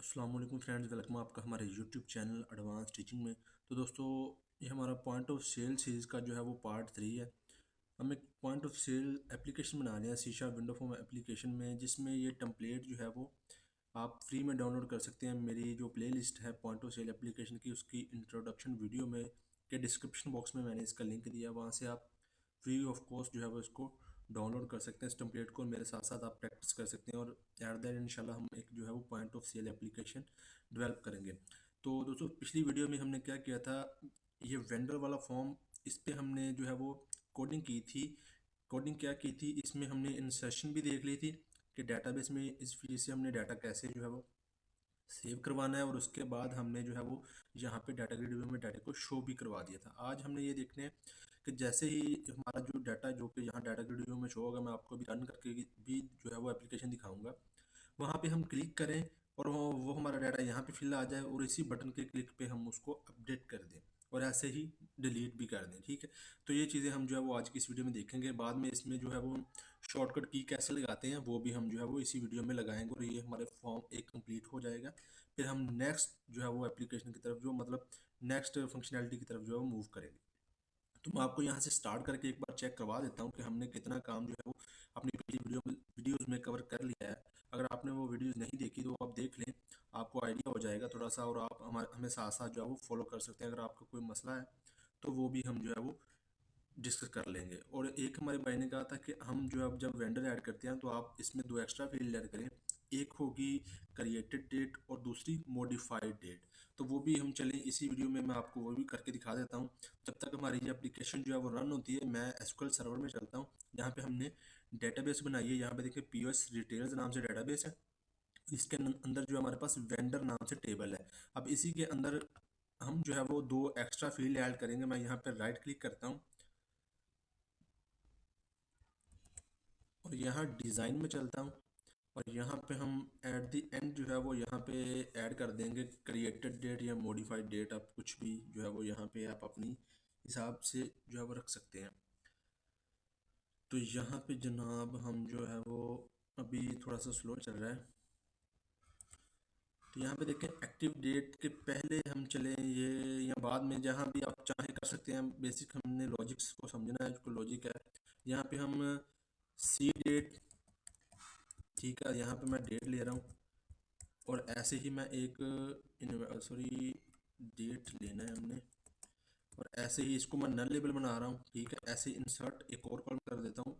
अस्सलाम वालेकुम friends, welcome आपका हमारे यूट्यूब चैनल एडवांस टीचिंग में। तो दोस्तों, ये हमारा पॉइंट ऑफ सेल सीरीज़ का जो है वो पार्ट 3 है। हम एक पॉइंट ऑफ सेल एप्लीकेशन बना रहे हैं C sharp window form application में, जिसमें ये टेम्पलेट जो है वो आप फ्री में डाउनलोड कर सकते हैं। मेरी जो प्लेलिस्ट है पॉइंट ऑफ सेल एप्लीकेशन की, उसकी इंट्रोडक्शन वीडियो में के डिस्क्रिप्शन बॉक्स में मैंने इसका लिंक दिया, वहाँ से आप फ्री ऑफ कॉस्ट जो है वो इसको डाउनलोड कर सकते हैं इस टेम्पलेट को। मेरे साथ साथ आप प्रैक्टिस कर सकते हैं और एट द एंड इंशाल्लाह हम एक जो है वो point of sale application develop करेंगे। तो दोस्तों, पिछली वीडियो में हमने क्या किया था, ये वेंडर वाला फॉर्म, इस पे हमने जो है वो कोडिंग की थी। कोडिंग क्या की थी, इसमें हमने इंसर्शन भी देख ली थी कि डेटाबेस में इस फीचर से हमने डाटा कैसे जो है वो सेव करवाना है, और उसके बाद हमने जो है वो यहाँ पे डाटा ग्रिड में डाटा को शो भी करवा दिया था। आज हमने ये देखने हैं कि जैसे ही हमारा जो डाटा जो कि यहाँ डाटा ग्रिड में शो होगा, मैं आपको भी रन करके भी जो है वो एप्लीकेशन दिखाऊंगा, वहाँ पे हम क्लिक करें और वो हमारा डाटा यहाँ पे फिल आ जाए, और इसी बटन के क्लिक पे हम उसको अपडेट कर दें और ऐसे ही डिलीट भी कर दें। ठीक है, तो ये चीज़ें हम जो है वो आज की इस वीडियो में देखेंगे। बाद में इसमें जो है वो शॉर्टकट की कैसे लगाते हैं वो भी हम जो है वो इसी वीडियो में लगाएंगे, और ये हमारे फॉर्म एक कंप्लीट हो जाएगा। फिर हम नेक्स्ट जो है वो एप्लीकेशन की तरफ, जो मतलब नेक्स्ट फंक्शनैलिटी की तरफ जो है वो मूव करेंगे। तो मैं आपको यहाँ से स्टार्ट करके एक बार चेक करवा देता हूँ कि हमने कितना काम जो है वो अपनी पिछली वीडियोज़ में कवर कर लिया है। अगर आपने वो वीडियोज़ नहीं देखी तो आप देख लें, आपको आइडिया हो जाएगा थोड़ा सा, और आप हमें साथ साथ जो है वो फॉलो कर सकते हैं। अगर आपको कोई मसला है तो वो भी हम जो है वो डिस्कस कर लेंगे। और एक हमारे भाई ने कहा था कि हम जो अब जब वेंडर ऐड करते हैं तो आप इसमें दो एक्स्ट्रा फील्ड ऐड करें, एक होगी क्रिएटेड डेट और दूसरी मॉडिफाइड डेट। तो वो भी हम चलें इसी वीडियो में, मैं आपको वो भी करके दिखा देता हूँ। जब तक हमारी ये एप्लीकेशन जो है वो रन होती है, मैं एसक्यूएल सर्वर में चलता हूँ जहाँ पे हमने डेटाबेस बनाई है। यहाँ पे देखिए पीओएस रिटेलर्स नाम से डेटाबेस है, इसके अंदर जो हमारे पास वेंडर नाम से टेबल है। अब इसी के अंदर हम जो है वो दो एक्स्ट्रा फील्ड ऐड करेंगे। मैं यहाँ पे राइट क्लिक करता हूँ और यहाँ डिज़ाइन में चलता हूँ, और यहाँ पे हम एट द एंड जो है वो यहाँ पे ऐड कर देंगे क्रिएटेड डेट या मॉडिफाइड डेट। आप कुछ भी जो है वो यहाँ पे आप अपनी हिसाब से जो है वो रख सकते हैं। तो यहाँ पे जनाब हम जो है वो अभी थोड़ा सा स्लो चल रहा है, तो यहाँ पे देखें एक्टिव डेट के पहले हम चलें ये या बाद में, जहाँ भी आप चाहें कर सकते हैं। बेसिक हमने लॉजिक्स को समझना है, जो लॉजिक है। यहाँ पे हम सी डेट, ठीक है, यहाँ पे मैं डेट ले रहा हूँ, और ऐसे ही मैं एक सॉरी डेट लेना है हमने, और ऐसे ही इसको मैं नल लेबल बना रहा हूँ। ठीक है, ऐसे इंसर्ट एक और कॉलम कर देता हूँ,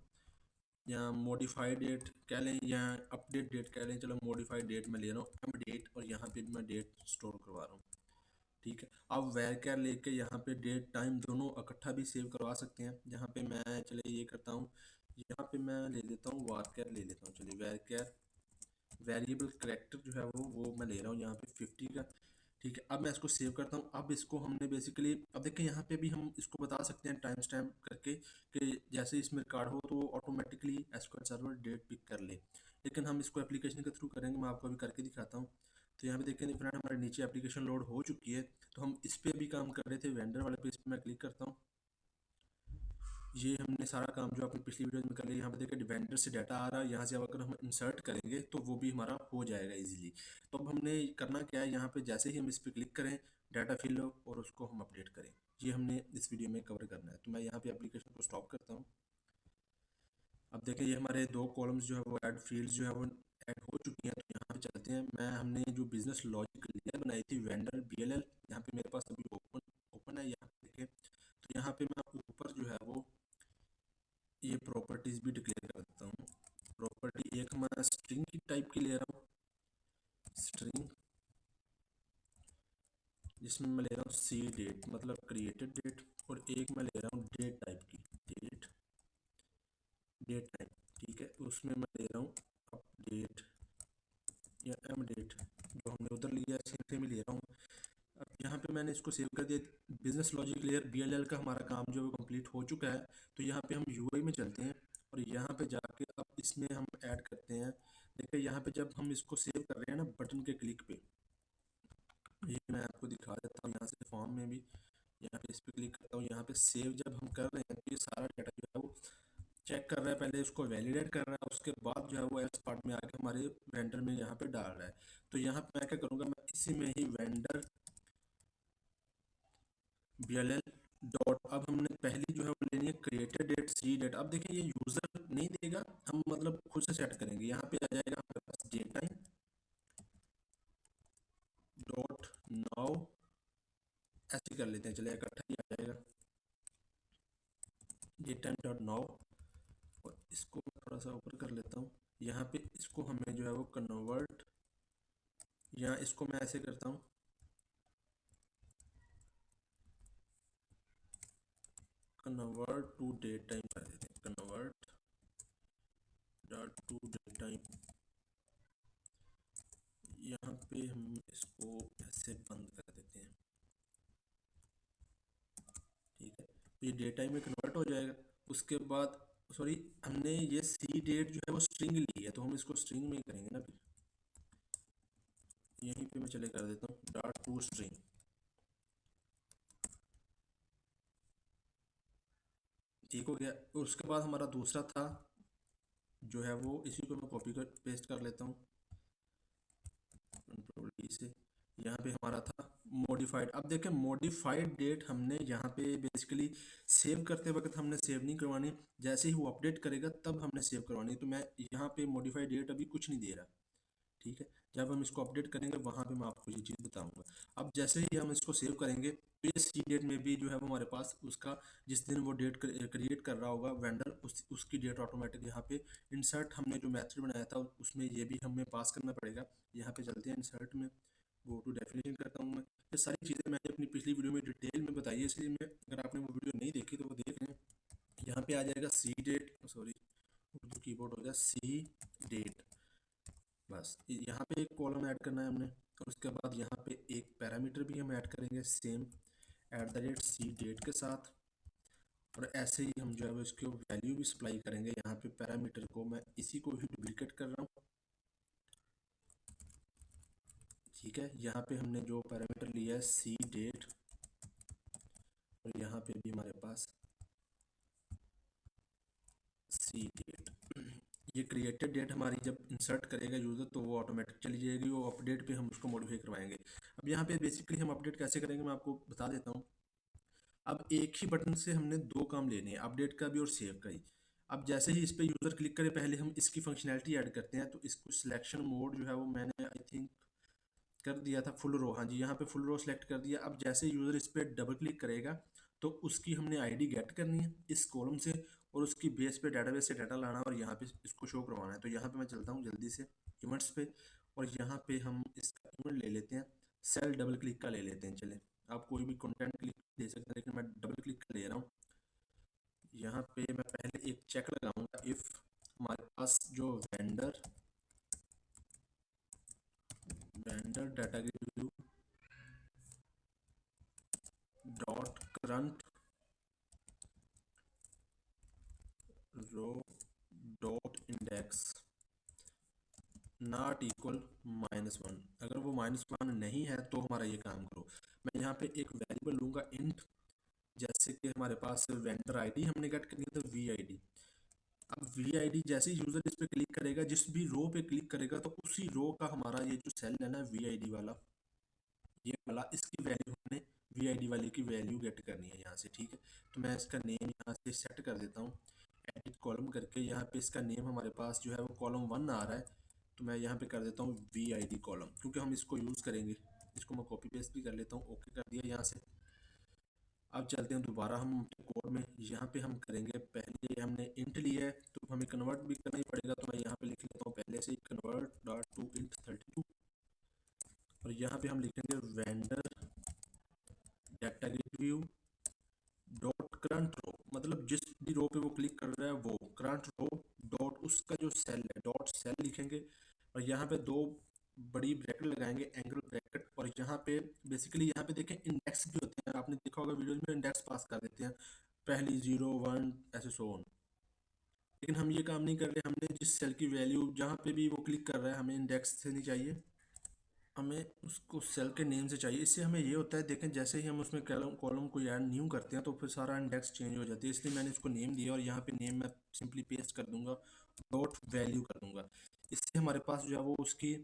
या मॉडिफाइड डेट कह लें या अपडेट डेट कह लें। चलो मॉडिफाइड डेट मैं ले रहा हूँ एम डेट, और यहाँ पे भी मैं डेट स्टोर करवा रहा हूँ। ठीक है, अब वेर कैर लेके यहाँ पे डेट टाइम दोनों इकट्ठा भी सेव करवा सकते हैं। यहाँ पे मैं चले ये करता हूँ, यहाँ पे मैं ले लेता हूँ वार कैर ले लेता हूँ। चलिए वेर कैर वेरिएबल करेक्टर जो है वो मैं ले रहा हूँ यहाँ पे 50 का। ठीक है, अब मैं इसको सेव करता हूँ। अब इसको हमने बेसिकली, अब देखिए यहाँ पे भी हम इसको बता सकते हैं टाइम स्टैम्प करके कि जैसे इसमें रिकॉर्ड हो तो automatically SQL server date pick कर ले। लेकिन हम इसको एप्लीकेशन के थ्रू करेंगे, मैं आपको अभी करके दिखाता हूँ। तो यहाँ पे देखिए फ्रेंड, हमारे नीचे एप्लीकेशन लोड हो चुकी है। तो हम इस पर भी काम कर रहे थे, वेंडर वाले पे, इस पर मैं क्लिक करता हूँ। ये हमने सारा काम जो अपनी पिछली वीडियो में कर लिया। यहाँ पे देखिए वेंडर से डाटा आ रहा है, यहाँ से अब अगर हम इंसर्ट करेंगे तो वो भी हमारा हो जाएगा इजीली। तो अब हमने करना क्या है, यहाँ पे जैसे ही हम इस पर क्लिक करें, डाटा फिल हो और उसको हम अपडेट करें, ये हमने इस वीडियो में कवर करना है। तो मैं यहाँ पे एप्लीकेशन को स्टॉप करता हूँ। अब देखिए ये हमारे दो कॉलम्स जो है वो ऐड फील्ड्स जो है वो ऐड हो चुकी हैं। तो यहाँ पे चलते हैं, मैं हमने जो बिजनेस लॉजिक लेयर बनाई थी वेंडर BLL, यहाँ पे मेरे पास अभी ओपन ओपन है। यहाँ पे देखिए, तो यहाँ पे मैं ऊपर जो है वो ये प्रॉपर्टीज भी डिक्लेयर कर देता हूँ। प्रॉपर्टी एक मैं स्ट्रिंग की टाइप की ले रहा हूँ, स्ट्रिंग, जिसमें मैं ले रहा हूँ सी डेट मतलब क्रिएटेड डेट, और एक मैं ले रहा हूँ डेट टाइप की, डेट डेट टाइप। ठीक है, उसमें मैं ले रहा हूँ अपडेट या एम डेट, जो हमने उधर लिया सेम सेम ही ले रहा हूँ। अब यहाँ पे मैंने इसको सेव कर दिया। बिजनेस लॉजिक लेयर BLL का हमारा काम जो है वो कंप्लीट हो चुका है। तो यहाँ पे हम UI में चलते हैं, और यहाँ पे जाके अब इसमें हम ऐड करते हैं। देखिए यहाँ पे जब हम इसको सेव कर रहे हैं ना बटन के क्लिक पे, ये मैं आपको दिखा देता हूँ यहाँ से फॉर्म में भी। यहाँ पे इस पे क्लिक करता हूँ, यहाँ पे सेव जब हम कर रहे हैं तो ये सारा डाटा जो है वो चेक कर रहा है, पहले उसको वैलिडेट कर रहा है, उसके बाद जो है वो एल्स पार्ट में आके हमारे वेंडर में यहाँ पे डाल रहा है। तो यहाँ पे मैं क्या करूँगा, मैं इसी में ही वेंडर BLL डॉट, अब हमने पहली जो है वो लेनी है क्रिएटेड डेट सी डेट। अब देखिए ये यूज़र नहीं देगा, हम मतलब खुद से सेट करेंगे। यहाँ पे आ जाएगा हमारे पास डेट टाइम डॉट नाउ, ऐसे कर लेते हैं, चलिए इकट्ठा ही आ जाएगा डेट टाइम डॉट नाउ। और इसको मैं थोड़ा सा ऊपर कर लेता हूँ। यहाँ पे इसको हमें जो है वो कन्वर्ट, यहाँ इसको मैं ऐसे करता हूँ, कन्वर्ट टू डेट टाइम कर देते हैं, convert dot to date time. यहाँ पे हम इसको ऐसे बंद कर देते हैं, ठीक है। तो ये डेट टाइम में कन्वर्ट हो जाएगा। उसके बाद सॉरी, हमने ये सी डेट जो है वो स्ट्रिंग ली है, तो हम इसको स्ट्रिंग में ही करेंगे ना। फिर यहीं पे मैं चले कर देता हूँ डॉट टू स्ट्रिंग, ठीक हो गया। उसके बाद हमारा दूसरा था जो है वो, इसी को मैं कॉपी कर पेस्ट कर लेता हूँ कंट्रोल डी से। यहाँ पे हमारा था मॉडिफाइड। अब देखें मॉडिफाइड डेट हमने यहाँ पे बेसिकली सेव करते वक्त हमने सेव नहीं करवानी, जैसे ही वो अपडेट करेगा तब हमने सेव करवानी। तो मैं यहाँ पे मॉडिफाइड डेट अभी कुछ नहीं दे रहा, ठीक है। जब हम इसको अपडेट करेंगे वहाँ पे मैं आपको ये चीज़ बताऊंगा। अब जैसे ही हम इसको सेव करेंगे तो ये सी डेट में भी जो है वो हमारे पास उसका, जिस दिन वो डेट क्रिएट कर रहा होगा वेंडर, उसकी डेट ऑटोमेटिक यहाँ पे इंसर्ट, हमने जो मेथड बनाया था उसमें ये भी हमें पास करना पड़ेगा। यहाँ पे चलते हैं इंसर्ट में, गो टू डेफिनेशन करता हूँ मैं। ये सारी चीज़ें मैंने अपनी पिछली वीडियो में डिटेल में बताई है, इसलिए मैं, अगर आपने वो वीडियो नहीं देखी तो वो देख लें। यहाँ पे आ जाएगा सी डेट, सॉरी उर्दू कीबोर्ड हो गया, सी डेट। बस यहाँ पे एक कॉलम ऐड करना है हमने, और उसके बाद यहाँ पे एक पैरामीटर भी हम ऐड करेंगे सेम @ सी डेट के साथ। और ऐसे ही हम जो है वो इसके वैल्यू भी सप्लाई करेंगे। यहाँ पे पैरामीटर को मैं इसी को ही डुप्लीकेट कर रहा हूँ, ठीक है। यहाँ पे हमने जो पैरामीटर लिया है सी डेट, और यहाँ पे भी हमारे पास सी डेट। ये क्रिएटेड डेट हमारी जब इंसर्ट करेगा यूज़र तो वो ऑटोमेटिक चली जाएगी, वो अपडेट पे हम उसको मॉडिफाई करवाएंगे। अब यहाँ पे बेसिकली हम अपडेट कैसे करेंगे मैं आपको बता देता हूँ। अब एक ही बटन से हमने दो काम लेने हैं, अपडेट का भी और सेव का ही। अब जैसे ही इस पे यूज़र क्लिक करे, पहले हम इसकी फंक्शनैलिटी ऐड करते हैं। तो इसको सिलेक्शन मोड जो है वो मैंने आई थिंक कर दिया था फुल रो, हाँ जी, यहाँ पे फुल रो सेलेक्ट कर दिया। अब जैसे यूज़र इस पर डबल क्लिक करेगा तो उसकी हमने आईडी गेट करनी है इस कॉलम से, और उसकी बेस पे डेटाबेस से डाटा लाना और यहाँ पे इसको शो करवाना है। तो यहाँ पे मैं चलता हूँ जल्दी से इवेंट्स पे, और यहाँ पे हम इसका इवेंट ले लेते हैं, सेल डबल क्लिक का ले लेते हैं। चले, आप कोई भी कंटेंट क्लिक दे सकते हैं, लेकिन मैं डबल क्लिक का ले रहा हूँ। यहाँ पे मैं पहले एक चेक लगाऊंगा, इफ़ हमारे पास जो vendor vendor data view dot current row dot index not equal -1, अगर वो -1 नहीं है तो हमारा ये काम करो। मैं यहाँ पे एक वेरिएबल लूँगा इंट, जैसे कि हमारे पास वेंडर आईडी हमने गेट करनी है तो वी आई डी। अब वी आई डी जैसे ही यूज़र इस पर क्लिक करेगा, जिस भी रो पे क्लिक करेगा तो उसी रो का हमारा ये जो सेल है ना वी आई डी वाला, ये वाला, इसकी वैल्यू हमने वी आई डी वाले की वैल्यू गेट करनी है यहाँ से, ठीक है। तो मैं इसका नेम यहाँ से सेट कर देता हूँ एडिट कॉलम करके। यहाँ पे इसका नेम हमारे पास जो है वो कॉलम 1 आ रहा है, तो मैं यहाँ पे कर देता हूँ वी आई डी कॉलम, क्योंकि हम इसको यूज़ करेंगे। इसको मैं कॉपी पेस्ट भी कर लेता हूँ, ओके कर दिया यहाँ से। अब चलते हैं दोबारा हम कोड में। यहाँ पे हम करेंगे, पहले हमने इंट लिया है तो हमें कन्वर्ट भी करना ही पड़ेगा। तो मैं यहाँ पे लिख लेता हूँ पहले से कन्वर्ट डॉट टू इंट 32, और यहाँ पे हम लिखेंगे vendor data view dot current row, मतलब जिस भी रो पे वो क्लिक कर रहा है वो करंट रो डॉट उसका जो सेल है डॉट सेल लिखेंगे। और यहाँ पे दो बड़ी ब्रैकेट लगाएंगे, एंगल ब्रैकेट। और यहाँ पे बेसिकली यहाँ पे देखें इंडेक्स भी होते हैं, आपने देखा होगा वीडियोज में इंडेक्स पास कर देते हैं, पहली 0 1 ऐसे सो ऑन। लेकिन हम ये काम नहीं कर रहे, हमने जिस सेल की वैल्यू जहाँ पे भी वो क्लिक कर रहा है हमें इंडेक्स से नहीं चाहिए, हमें उसको सेल के नेम से चाहिए। इससे हमें ये होता है, देखें जैसे ही हम उसमें कॉलम कॉलम को ऐड न्यू करते हैं तो फिर सारा इंडेक्स चेंज हो जाती है। इसलिए मैंने इसको नेम दिया और यहाँ पे नेम मैं सिंपली पेस्ट कर दूंगा, डॉट वैल्यू कर दूंगा। इससे हमारे पास जो है वो उसकी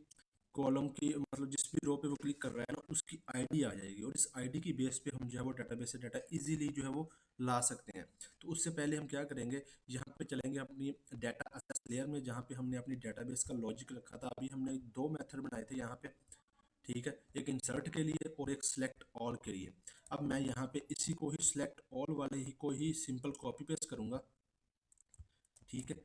कॉलम की मतलब जिस भी रो पे वो क्लिक कर रहा है ना उसकी आईडी आ जाएगी, और इस आईडी की बेस पे हम जो है वो डेटाबेस से डाटा इजीली जो है वो ला सकते हैं। तो उससे पहले हम क्या करेंगे, यहाँ पे चलेंगे अपनी डाटा एक्सेस लेयर में, जहाँ पे हमने अपनी डेटाबेस का लॉजिक रखा था। अभी हमने दो मेथड बनाए थे यहाँ पे, ठीक है, एक इंसर्ट के लिए और एक सिलेक्ट ऑल के लिए। अब मैं यहाँ पे इसी को ही सिलेक्ट ऑल वाले ही को ही सिंपल कॉपी पेस्ट करूँगा, ठीक है,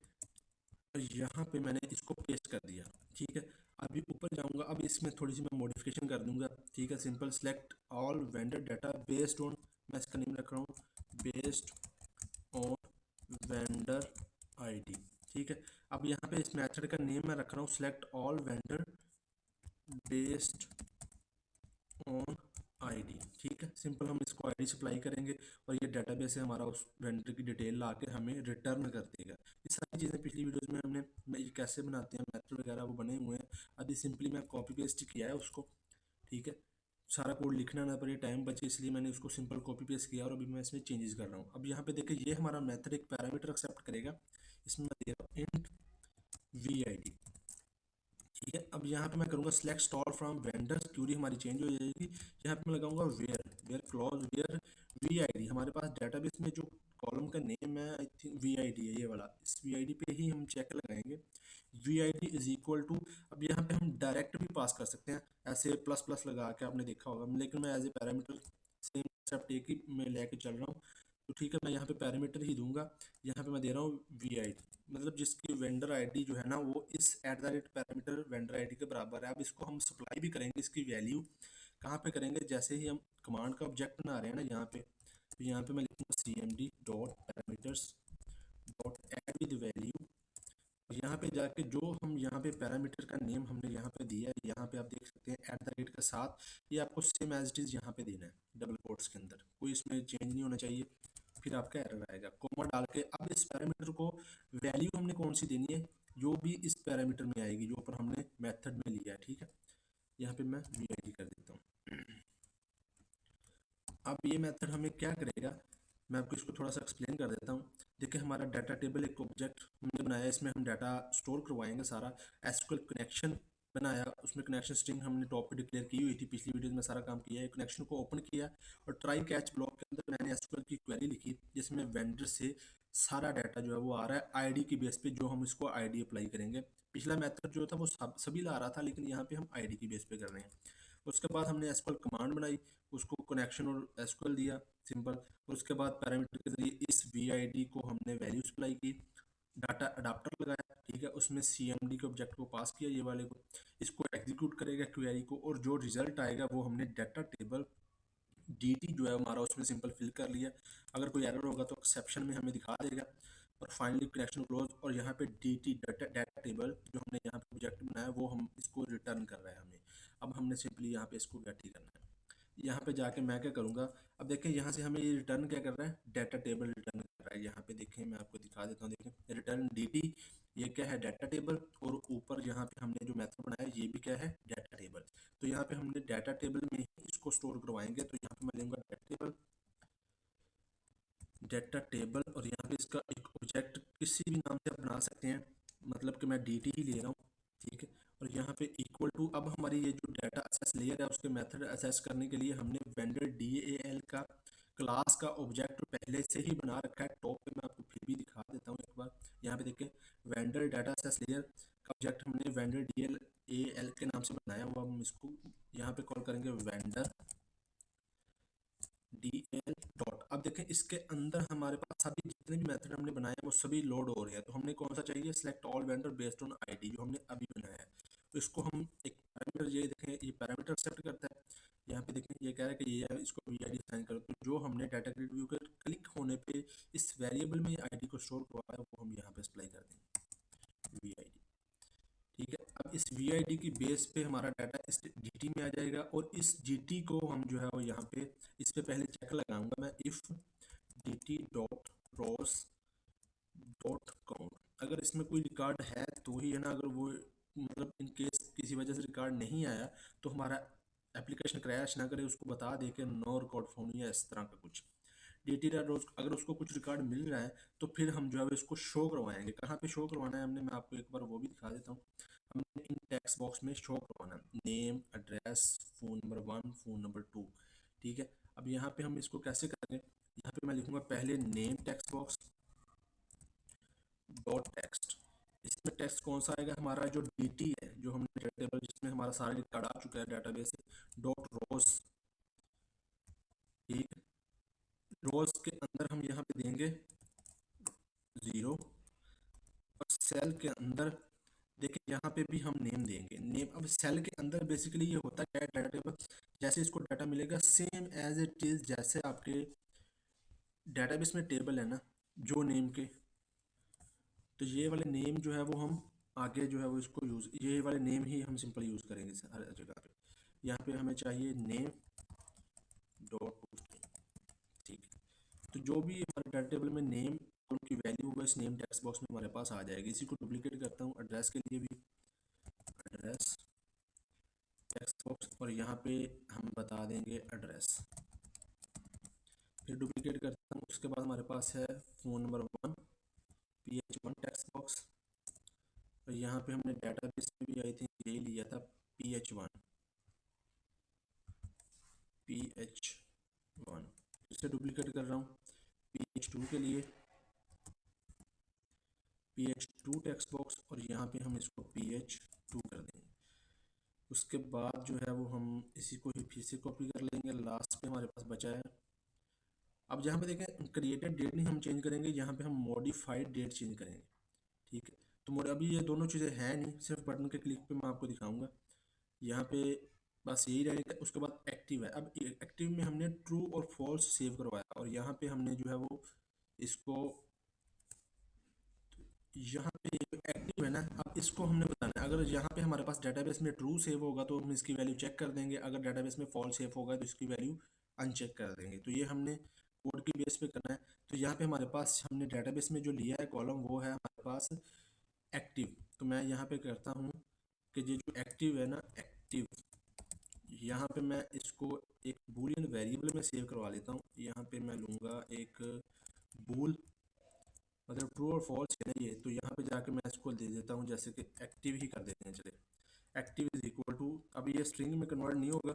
और यहाँ पे मैंने इसको पेस्ट कर दिया, ठीक है। अभी ऊपर जाऊँगा, अब इसमें थोड़ी सी मैं मॉडिफिकेशन कर दूंगा, ठीक है। Simple select all vendor data based on, मैं इसका नेम रख रहा हूँ बेस्ड ऑन वेंडर आईडी, ठीक है। अब यहाँ पे इस मेथड का नेम मैं रख रहा हूँ select all vendor based on ID, ठीक है। सिंपल हम इसको आईडी सप्लाई करेंगे और ये डेटाबेस से हमारा उस वेंडर की डिटेल ला के हमें रिटर्न कर देगा। ये सारी चीज़ें पिछली वीडियोस में हमने मैं ये कैसे बनाते हैं मेथड वगैरह वो बने हुए हैं। अभी सिंपली मैं कॉपी पेस्ट किया है उसको, ठीक है। सारा कोड लिखना ना पड़े, टाइम बचे, इसलिए मैंने उसको सिंपल कॉपी पेस्ट किया और अभी मैं इसमें चेंजेस कर रहा हूँ। अब यहाँ पे देखिए ये हमारा मेथड एक पैरामीटर एक्सेप्ट करेगा, इसमें मैं दे रहा हूँ इंट वी आई डी, ठीक है। अब यहाँ पे मैं करूँगा select star from vendors, query हमारी चेंज हो जाएगी। यहाँ पे मैं लगाऊंगा where where clause where V I D, हमारे पास डेटाबेस में जो कॉलम का नेम है I think V I D है ये वाला, इस वी आई डी पे ही हम चेक लगाएंगे। V I D is equal to, अब यहाँ पे हम डायरेक्ट भी पास कर सकते हैं ऐसे प्लस प्लस लगा के, आपने देखा होगा, लेकिन मैं as a parameter same concept एक ही में लेके चल रहा हूँ। तो ठीक है, मैं यहाँ पे पैरामीटर ही दूंगा। यहाँ पे मैं दे रहा हूँ वी आई डी, मतलब जिसकी वेंडर आईडी जो है ना वो इस eight the rate parameter vendor ID के बराबर है। अब इसको हम सप्लाई भी करेंगे, इसकी वैल्यू कहाँ पे करेंगे, जैसे ही हम कमांड का ऑब्जेक्ट बना रहे हैं ना यहाँ पे, तो यहाँ पे मैं लिखूँगा C M D dot parameters dot add with value. यहाँ पे जाके जो हम यहाँ पे पैरामीटर का नेम हमने यहाँ पे दिया है, यहाँ पे आप देख सकते हैं एट द रेट के साथ, ये आपको सेम एज इट इज़ यहाँ पे देना है डबल कोट्स के अंदर, कोई इसमें चेंज नहीं होना चाहिए। फिर आपका एरर आएगा, कोमा डाल के। अब इस पैरामीटर को वैल्यू हमने कौन सी देनी है, जो भी इस पैरामीटर में आएगी जो ऊपर हमने मेथड में लिया है, ठीक है। यहाँ पे मैं वी आई डी कर देता हूँ। अब ये मेथड हमें क्या करेगा, मैं आपको इसको थोड़ा सा एक्सप्लेन कर देता हूँ। देखिए हमारा डाटा टेबल एक ऑब्जेक्ट हमने बनाया, इसमें हम डाटा स्टोर करवाएंगे सारा। एसक्यूएल कनेक्शन बनाया, उसमें कनेक्शन स्ट्रिंग हमने टॉप पे डिक्लेयर की हुई थी, पिछली वीडियो में सारा काम किया है। कनेक्शन को ओपन किया और ट्राई कैच ब्लॉक के अंदर मैंने एसक्यूएल की क्वेरी लिखी जिसमें वेंडर से सारा डाटा जो है वो आ रहा है आईडी की बेस पे, जो हम इसको आईडी अप्लाई करेंगे। पिछला मेथड जो था वो सभी ला रहा था, लेकिन यहाँ पे हम आईडी की बेस पे कर रहे हैं। उसके बाद हमने एसक्यूएल कमांड बनाई, उसको कनेक्शन और एसक्यूएल दिया सिंपल, और उसके बाद पैरामीटर के जरिए इस वीआईडी को हमने वैल्यू सप्लाई की, डाटा अडाप्टर लगाया, ठीक है, उसमें सीएमडी के ऑब्जेक्ट को पास किया ये वाले को, इसको एग्जीक्यूट करेगा क्वेरी को, और जो रिजल्ट आएगा वो हमने डाटा टेबल डीटी जो है हमारा उसमें सिंपल फिल कर लिया। अगर कोई एरर होगा तो एक्सेप्शन में हमें दिखा देगा। और फाइनली कनेक्शन क्लोज, और यहाँ पे डी डाटा टेबल जो हमने यहाँ पे प्रोजेक्ट बनाया वो हम इसको रिटर्न कर रहे हैं हमें। अब हमने सिंपली यहाँ पे इसको गेट ही करना है। यहाँ पे जाके मैं क्या करूँगा, अब देखें यहाँ से हमें ये रिटर्न क्या कर रहा है, डाटा टेबल रिटर्न कर रहा है। यहाँ पे देखें मैं आपको दिखा देता हूँ, देखें रिटर्न डी, ये क्या है डाटा टेबल, और ऊपर यहाँ पे हमने जो मेथड बनाया ये भी क्या है डाटा टेबल। तो यहाँ पे हमने डाटा टेबल में ही इसको स्टोर करवाएंगे। तो यहाँ पे मैं लूँगा डाटा टेबल और यहाँ पे इसका एक ऑब्जेक्ट किसी भी नाम से आप बना सकते हैं, मतलब कि मैं डी ही ले रहा हूँ, ठीक है। और यहाँ पे इक्वल टू, अब हमारी ये जो डाटा असेस लेयर है उसके मेथड असेस करने के लिए हमने वेंडर DAL का क्लास का ऑब्जेक्ट पहले से ही बना रखा है। टॉप पे मैं आपको फिर भी दिखा देता हूँ एक बार, यहाँ पे देखिए वेंडर डाटा असेस लेयर का ऑब्जेक्ट हमने वेंडर DAL के नाम से बनाया हुआ। हम इसको यहाँ पे कॉल करेंगे वेंडर DL डॉट। अब देखें इसके अंदर हमारे पास अभी जितने भी मेथड हमने बनाए हैं वो सभी लोड हो रहे हैं। तो हमने कौन सा चाहिए, select all vendor based on ID, जो हमने अभी बनाया है। तो इसको हम एक पैरामीटर, ये देखें ये पैरामीटर एक्सेप्ट करता है। यहाँ पे देखें ये कह रहा है कि ये इसको वीआईडी असाइन करो, तो जो हमने डाटा ग्रिड व्यू के क्लिक होने पे इस वेरिएबल में आईडी को स्टोर करवाया है वो हम यहाँ पे अप्लाई कर देंगे वीआईडी, ठीक है। अब इस वीआईडी की बेस पे हमारा डाटा इस जीटी में आ जाएगा, और इस जीटी को हम जो है वो यहाँ पे इस पे पहले चेक लगाऊंगा मैं, if dt dot rows dot count, अगर इसमें कोई रिकॉर्ड है तो ही है ना, अगर वो मतलब इन केस किसी वजह से रिकॉर्ड नहीं आया तो हमारा एप्लीकेशन क्रैश ना करे, उसको बता दे कि नो रिकॉर्ड फाउंड या इस तरह का कुछ DT रोज अगर उसको कुछ रिकॉर्ड मिल रहा है तो फिर हम जो है इसको शो करवाएंगे। कहाँ पे शो करवाना है हमने, मैं आपको एक बार वो भी दिखा देता हूँ। हमने इन टेक्स्ट बॉक्स में शो करवाना है name, address, phone number 1, phone number 2। ठीक है, अब यहाँ पे हम इसको कैसे करेंगे, यहाँ पे मैं लिखूंगा पहले name text box dot text. इसमें टेक्स्ट कौन सा आएगा, हमारा जो DT है, जो हमने टेबल जिसमें हमारा सारा रिकॉर्ड आ चुका है डेटाबेस से, डॉट रोज। ठीक है, रोज के अंदर हम यहाँ पे देंगे 0 और सेल के अंदर देखिए यहाँ पे भी हम नेम देंगे नेम। अब सेल के अंदर बेसिकली ये होता है डाटा टेबल, जैसे इसको डाटा मिलेगा सेम एज इट इज जैसे आपके डेटाबेस में टेबल है ना जो नेम के, तो ये वाले नेम जो है वो हम आगे जो है वो इसको यूज़, ये वाले नेम ही हम सिंपल यूज़ करेंगे हर जगह पे। यहाँ पे हमें चाहिए नेम डॉट, ठीक है, तो जो भी हमारे डाटा टेबल में नेम उनकी वैल्यू होगा इस नेम टेक्स्ट बॉक्स में हमारे पास आ जाएगी। इसी को डुप्लीकेट करता हूँ एड्रेस के लिए भी, एड्रेस टेक्स्ट बॉक्स, और यहाँ पे हम बता देंगे एड्रेस। फिर डुप्लीकेट करता हूँ, उसके बाद हमारे पास है phone number 1 PH1 text box, और यहाँ पे हमने डेटाबेस में भी आई थिंक यही लिया था PH1 इसे डुप्लीकेट कर रहा हूँ PH2 के लिए PH2 टेक्स्ट बॉक्स, और यहाँ पे हम इसको PH2 कर देंगे। उसके बाद जो है वो हम इसी को ही फिर से कॉपी कर लेंगे, लास्ट पे हमारे पास बचा है। अब यहाँ पे देखें क्रिएटेड डेट नहीं हम चेंज करेंगे, यहाँ पे हम मॉडिफाइड डेट चेंज करेंगे। ठीक है, तो मोड अभी ये दोनों चीज़ें हैं नहीं, सिर्फ बटन के क्लिक पे मैं आपको दिखाऊंगा। यहाँ पे बस यही रहेगा। उसके बाद एक्टिव है, अब एक्टिव में हमने ट्रू और फॉल्स सेव करवाया, और यहाँ पे हमने जो है वो इसको, यहाँ पे एक्टिव है ना, अब इसको हमने बताना है। अगर यहाँ पे हमारे पास डेटाबेस में ट्रू सेव होगा तो हम इसकी वैल्यू चेक कर देंगे, अगर डेटाबेस में फॉल्स सेव होगा तो इसकी वैल्यू अनचेक कर देंगे। तो ये हमने कोड की बेस पे करना है। तो यहाँ पे हमारे पास हमने डेटाबेस में जो लिया है कॉलम वो है हमारे पास एक्टिव। तो मैं यहाँ पे करता हूँ कि ये जो एक्टिव है ना, एक्टिव, यहाँ पे मैं इसको एक बूलियन वेरिएबल में सेव करवा लेता हूँ। यहाँ पे मैं लूँगा एक बूल, मतलब ट्रू और फॉल्स है ना ये, तो यहाँ पे जाके मैं इसको दे देता हूँ जैसे कि एक्टिव ही कर देते हैं। चले, एक्टिव इज इक्वल टू, अब ये स्ट्रिंग में कन्वर्ट नहीं होगा,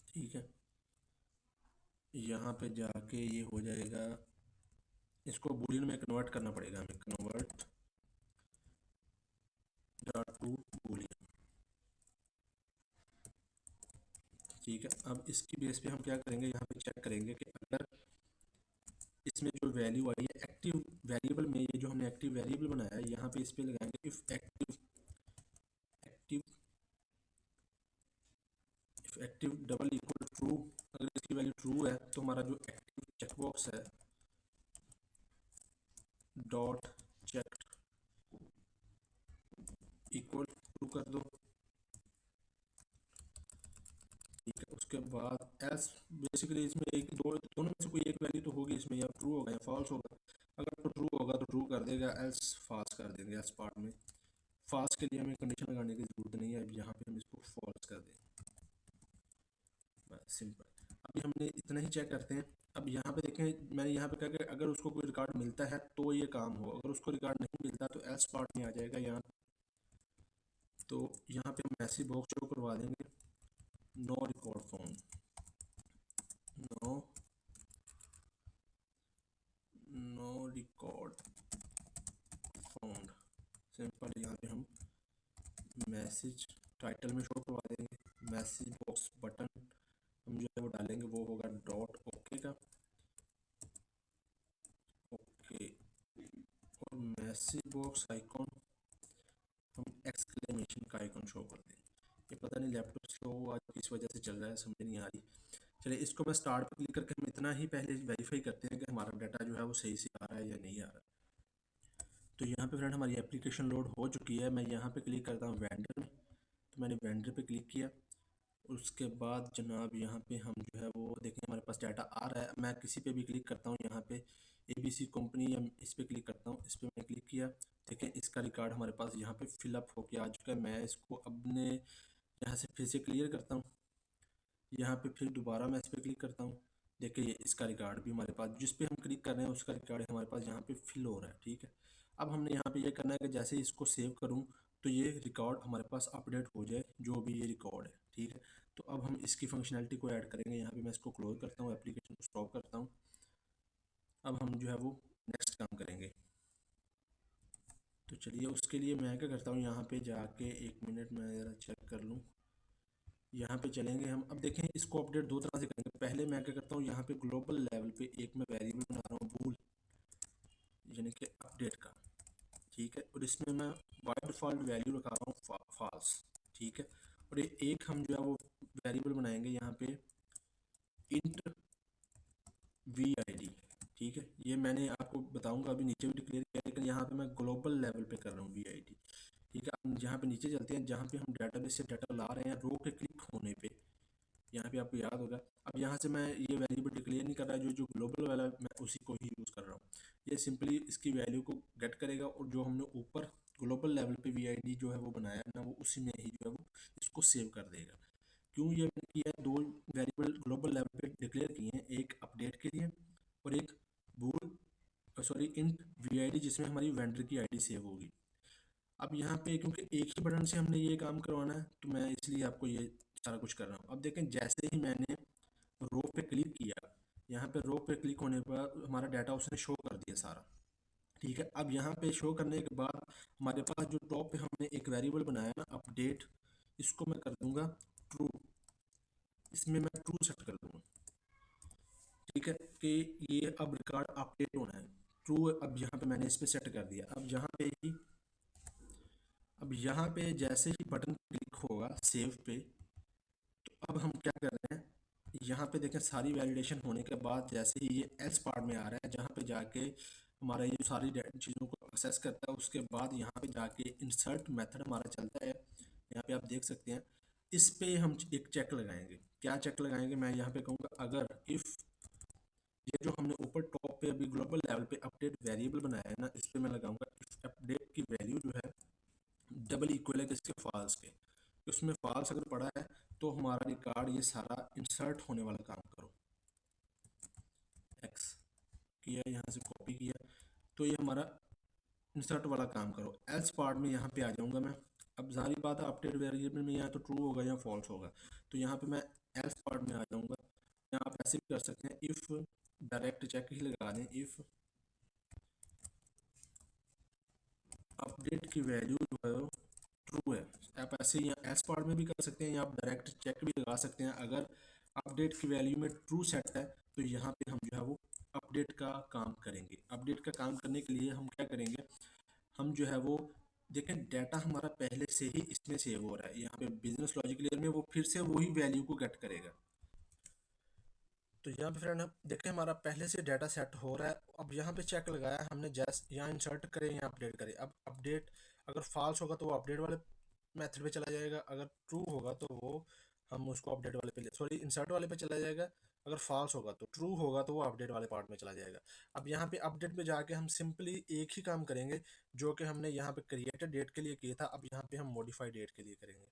ठीक है, यहाँ पे जाके ये हो जाएगा, इसको बूलियन में कन्वर्ट करना पड़ेगा हमें, कन्वर्ट टू बूलियन। ठीक है, अब इसकी बेस पे हम क्या करेंगे, यहाँ पे चेक करेंगे कि अगर इसमें जो वैल्यू आई है एक्टिव वेरिएबल में, ये जो हमने एक्टिव वेरिएबल बनाया है, यहाँ पे इस पे लगाएंगे if active, active if active double equal true, अगर इसकी वैल्यू ट्रू है तो हमारा जो एक्टिव चेकबॉक्स है डॉट चेक इक्वल ट्रू कर दो। ठीक है, उसके बाद एल्स, बेसिकली इसमें एक दो दोनों में से कोई एक वैल्यू तो होगी इसमें, या ट्रू होगा या फॉल्स होगा। अगर तो ट्रू होगा तो ट्रू कर देगा, एल्स फॉल्स कर देंगे। एल्स पार्ट में फॉल्स के लिए हमें कंडीशन लगाने की ज़रूरत नहीं है, अब यहाँ पे हम इसको फॉल्स कर देंगे, बस सिंपल। अभी हमने इतना ही चेक करते हैं। अब यहाँ पे देखें मैंने यहाँ पे कहा कि अगर उसको कोई रिकॉर्ड मिलता है तो ये काम हो, अगर उसको रिकॉर्ड नहीं मिलता तो एल्स पार्ट में आ जाएगा यहाँ। तो यहाँ पे हम मैसेज बॉक्स शो करवा देंगे no record found, no no record found, simple. यहाँ पे हम मैसेज टाइटल में शो करवा देंगे, मैसेज बॉक्स बटन हम जो है वो डालेंगे वो होगा डॉट ओके का, ओके, और मैसेज बॉक्स आइकॉन हम एक्सक्लेमेशन का आइकॉन शो कर देंगे। ये पता नहीं लैपटॉप स्लो आज किस वजह से चल रहा है, समझ नहीं आ रही। चलिए इसको मैं स्टार्ट पर क्लिक करके हम इतना ही पहले वेरीफाई करते हैं कि हमारा डाटा जो है वो सही से आ रहा है या नहीं आ रहा। तो यहाँ पे फ्रेंड हमारी एप्लीकेशन लोड हो चुकी है। मैं यहाँ पे क्लिक करता हूँ वेंडर में, तो मैंने वेंडर पे क्लिक किया। उसके बाद जनाब यहाँ पे हम जो है वो देखें हमारे पास डाटा आ रहा है। मैं किसी पे भी क्लिक करता हूँ, यहाँ पे ABC कंपनी या इस पे क्लिक करता हूँ, इस पे मैंने क्लिक किया देखें इसका रिकॉर्ड हमारे पास यहाँ पे फिलअप होके आ चुका है। मैं इसको अपने यहाँ से फिर से क्लियर करता हूँ, यहाँ पे फिर दोबारा मैं इस पर क्लिक करता हूँ। देखिए ये इसका रिकॉर्ड भी हमारे पास, जिस पे हम क्लिक कर रहे हैं उसका रिकॉर्ड हमारे पास यहाँ पे फिल हो रहा है। ठीक है, अब हमने यहाँ पे ये करना है कि जैसे ही इसको सेव करूँ तो ये रिकॉर्ड हमारे पास अपडेट हो जाए, जो भी ये रिकॉर्ड है। ठीक है, तो अब हम इसकी फंक्शनैलिटी को ऐड करेंगे। यहाँ पे मैं इसको क्लोज करता हूँ, एप्लीकेशन को स्टॉप करता हूँ। अब हम जो है वो नेक्स्ट काम करेंगे। तो चलिए उसके लिए मैं क्या करता हूँ, यहाँ पे जाके 1 मिनट मैं ज़रा चेक कर लूँ। यहाँ पे चलेंगे हम। अब देखें इसको अपडेट दो तरह से करेंगे। पहले मैं क्या करता हूँ, यहाँ पे ग्लोबल लेवल पे एक मैं वेरिएबल बना रहा हूँ बूल, यानी कि अपडेट का। ठीक है, और इसमें मैं बाय डिफ़ॉल्ट वैल्यू रखा रहा हूँ फॉल्स। ठीक है, और ये एक हम जो है वो वेरिएबल बनाएंगे यहाँ पे इंट वी आई डी। ठीक है, ये मैंने आपको बताऊंगा अभी नीचे भी डिक्लेयर किया, लेकिन यहाँ पे मैं ग्लोबल लेवल पे कर रहा हूँ वी आई डी। ठीक है, अब यहाँ पे नीचे चलते हैं, जहाँ पे हम डाटाबेस से डाटा ला रहे हैं, रो पे क्लिक होने पे यहाँ पे आपको याद होगा। अब यहाँ से मैं ये वैल्यूबल डिक्लेयर नहीं कर रहा, जो जो ग्लोबल वाला है, मैं उसी को ही यूज़ कर रहा हूँ। ये सिंपली इसकी वैल्यू को गेट करेगा, और जो हमने ऊपर ग्लोबल लेवल पे वीआईडी जो है वो बनाया है ना, वो उसी में ही जो है वो इसको सेव कर देगा। क्यों ये मैंने किया है, दो वेरिएबल ग्लोबल लेवल पे डिक्लेयर किए हैं, एक अपडेट के लिए और एक बूल सॉरी इंट वीआईडी, जिसमें हमारी वेंडर की आईडी सेव होगी। अब यहाँ पे क्योंकि एक ही बटन से हमने ये काम करवाना है, तो मैं इसलिए आपको ये सारा कुछ कर रहा हूँ। अब देखें जैसे ही मैंने रो पे क्लिक किया, यहाँ पे रो पे क्लिक होने पर हमारा डाटा उसने शो कर दिया सारा। ठीक है, अब यहाँ पे शो करने के बाद हमारे पास जो टॉप पे हमने एक वेरिएबल बनाया ना अपडेट, इसको मैं कर दूंगा ट्रू। इसमें मैं ट्रू सेट कर दूंगा। ठीक है, कि ये अब रिकॉर्ड अपडेट होना है ट्रू। अब यहाँ पे मैंने इस पे सेट कर दिया। अब यहाँ पे जैसे ही बटन क्लिक होगा सेव पे, तो अब हम क्या कर रहे हैं, यहाँ पे देखें सारी वैलिडेशन होने के बाद जैसे ही ये एल्स पार्ट में आ रहा है, जहाँ पे जाके हमारा ये सारी चीज़ों को एक्सेस करता है, उसके बाद यहाँ पे जाके इंसर्ट मेथड हमारा चलता है। यहाँ पे आप देख सकते हैं, इस पे हम एक चेक लगाएंगे। क्या चेक लगाएंगे, मैं यहाँ पे कहूँगा अगर इफ़ ये जो हमने ऊपर टॉप पे अभी ग्लोबल लेवल पे अपडेट वेरिएबल बनाया है ना, इस पे मैं लगाऊंगा इफ अपडेट की वैल्यू जो है डबल इक्वल है किसके, फॉल्स के। उसमें फॉल्स अगर पड़ा है तो हमारा रिकॉर्ड ये सारा इंसर्ट होने वाला काम करो। एक्स किया, यहाँ से कॉपी किया, तो ये हमारा इंसर्ट वाला काम करो। एल्स पार्ट में यहाँ पे आ जाऊँगा मैं। अब जारी बात है अपडेट वेरिएबल में या तो ट्रू होगा या फॉल्स होगा, तो यहाँ पे मैं एल्स पार्ट में आ जाऊँगा। यहाँ आप ऐसे भी कर सकते हैं, इफ़ डायरेक्ट चेक ही लगा दें, इफ़ अपडेट की वैल्यू जो है ट्रू है। आप ऐसे ही एस पार्ट में भी कर सकते हैं, या आप डायरेक्ट चेक भी लगा सकते हैं। अगर अपडेट की वैल्यू में ट्रू सेट है तो यहाँ पे हम जो है वो अपडेट का काम करेंगे। अपडेट का काम करने के लिए हम क्या करेंगे, हम जो है वो देखें डाटा हमारा पहले से ही इसमें सेव हो रहा है। यहाँ पे बिजनेस लॉजिक लेयर में वो फिर से वही वैल्यू को गेट करेगा। तो यहाँ पे फ्रेंड हम देखें हमारा पहले से डाटा सेट हो रहा है। अब यहाँ पे चेक लगाया हमने, जैसे यहाँ इंसर्ट करें या अपडेट करें। अब अपडेट अगर फॉल्स होगा तो वो अपडेट वाले मेथड पे चला जाएगा, अगर ट्रू होगा तो वो हम उसको अपडेट वाले पे सॉरी इंसर्ट वाले पे चला जाएगा। अगर फॉल्स होगा तो ट्रू होगा तो वो अपडेट वाले पार्ट में चला जाएगा। अब यहाँ पे अपडेट पे जाके हम सिंपली एक ही काम करेंगे जो कि हमने यहाँ पे क्रिएटेड डेट के लिए किया था, अब यहाँ पे हम मॉडिफाइड डेट के लिए करेंगे।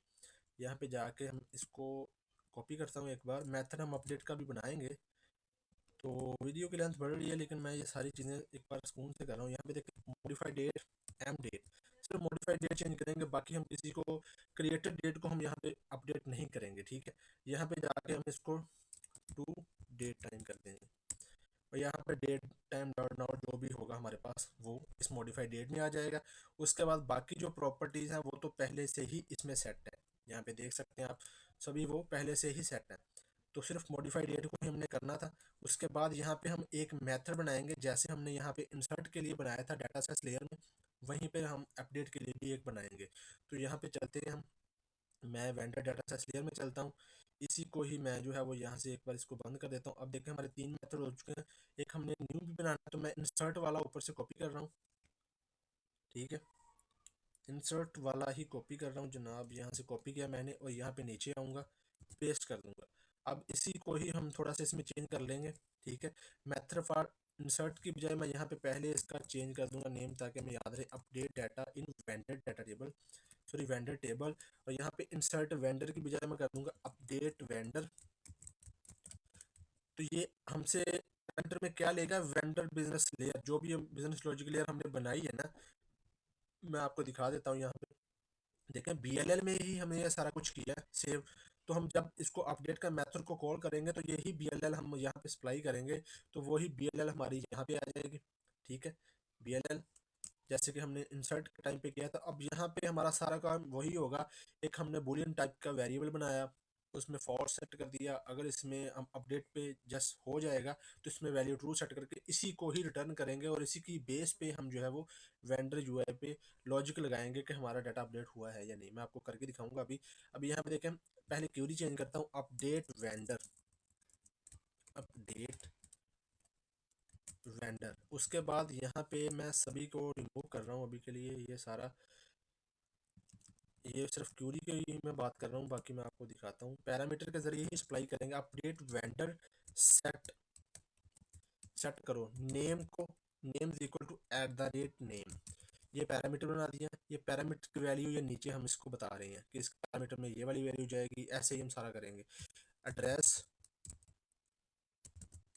यहाँ पे जाके हम इसको कॉपी करता हूँ, एक बार मेथड हम अपडेट का भी बनाएंगे। तो वीडियो की लेंथ बढ़ रही है, लेकिन मैं ये सारी चीज़ें एक बार सुकून से कर रहा हूँ। यहाँ पे देखिए मॉडिफाइड डेट एम डेट, सिर्फ मॉडिफाइड डेट चेंज करेंगे, बाकी हम किसी को क्रिएटेड डेट को हम यहाँ पे अपडेट नहीं करेंगे। ठीक है, यहाँ पे जाके हम इसको टू डेट टाइम कर देंगे, और यहाँ पे डेट टाइम डॉट नाउ जो भी होगा हमारे पास वो इस मॉडिफाइड डेट में आ जाएगा। उसके बाद बाकी जो प्रॉपर्टीज़ हैं वो तो पहले से ही इसमें सेट है, यहाँ पे देख सकते हैं आप, सभी वो पहले से ही सेट है। तो सिर्फ मॉडिफाइड डेट को ही हमने करना था। उसके बाद यहाँ पे हम एक मेथड बनाएंगे, जैसे हमने यहाँ पे इंसर्ट के लिए बनाया था डाटा सेट लेयर में, वहीं पे हम अपडेट के लिए भी एक बनाएंगे। तो यहाँ पे चलते हैं हम, मैं वेंडर डाटा सेट लेयर में चलता हूँ। इसी को ही मैं जो है वो यहाँ से एक बार इसको बंद कर देता हूँ। अब देखें हमारे 3 मेथड हो चुके हैं। एक हमने न्यू भी बनाना है, तो मैं इंसर्ट वाला ऊपर से कॉपी कर रहा हूँ। ठीक है, इंसर्ट वाला ही कॉपी कर रहा हूँ जनाब, यहाँ से कॉपी किया मैंने और यहाँ पे नीचे आऊँगा, पेस्ट कर दूंगा। अब इसी को ही हम थोड़ा सा इसमें चेंज कर लेंगे। ठीक है, मेथड फॉर इंसर्ट की बजाय मैं यहाँ पे पहले इसका चेंज कर दूंगा नेम, ताकि मैं याद रहे, update data in vendor data table, sorry vendor table. और यहाँ पे इंसर्ट वेंडर की बजाय मैं कर दूंगा अपडेट वेंडर। तो ये हमसे वेंडर में क्या लेगा, वेंडर बिजनेस लेयर, जो भी बिजनेस लॉजिक लेयर हमने बनाई है ना, मैं आपको दिखा देता हूँ यहाँ पे। देखें BLL में ही हमने ये सारा कुछ किया है सेव। तो हम जब इसको अपडेट का मेथड को कॉल करेंगे तो यही BLL हम यहाँ पे सप्लाई करेंगे, तो वही BLL हमारी यहाँ पे आ जाएगी। ठीक है, BLL जैसे कि हमने इंसर्ट के टाइम पे किया था। अब यहाँ पे हमारा सारा काम वही होगा। एक हमने बूलियन टाइप का वेरिएबल बनाया, उसमें फॉल्स सेट कर दिया। अगर इसमें हम अपडेट पे जस्ट हो जाएगा तो इसमें वैल्यू ट्रू सेट करके इसी को ही रिटर्न करेंगे, और इसी की बेस पे हम जो है वो वेंडर यूआई पे लॉजिक लगाएंगे कि हमारा डाटा अपडेट हुआ है या नहीं। मैं आपको करके दिखाऊंगा अभी। अभी यहाँ पे देखें, पहले क्यूरी चेंज करता हूँ, अपडेट वेंडर, अपडेट वेंडर। उसके बाद यहाँ पे मैं सभी को रिमूव कर रहा हूँ अभी के लिए, ये सारा, ये सिर्फ क्यूरी की ही मैं बात कर रहा हूँ, बाकी मैं आपको दिखाता हूँ। पैरामीटर के जरिए ही सप्लाई करेंगे। अपडेट वेंडर सेट, सेट करो नेम को, name is equal to at the rate name. ये पैरामीटर बना दिया। ये पैरामीटर की वैल्यू ये नीचे हम इसको बता रहे हैं कि इस पैरामीटर में ये वाली वैल्यू जाएगी। ऐसे ही हम सारा करेंगे। Address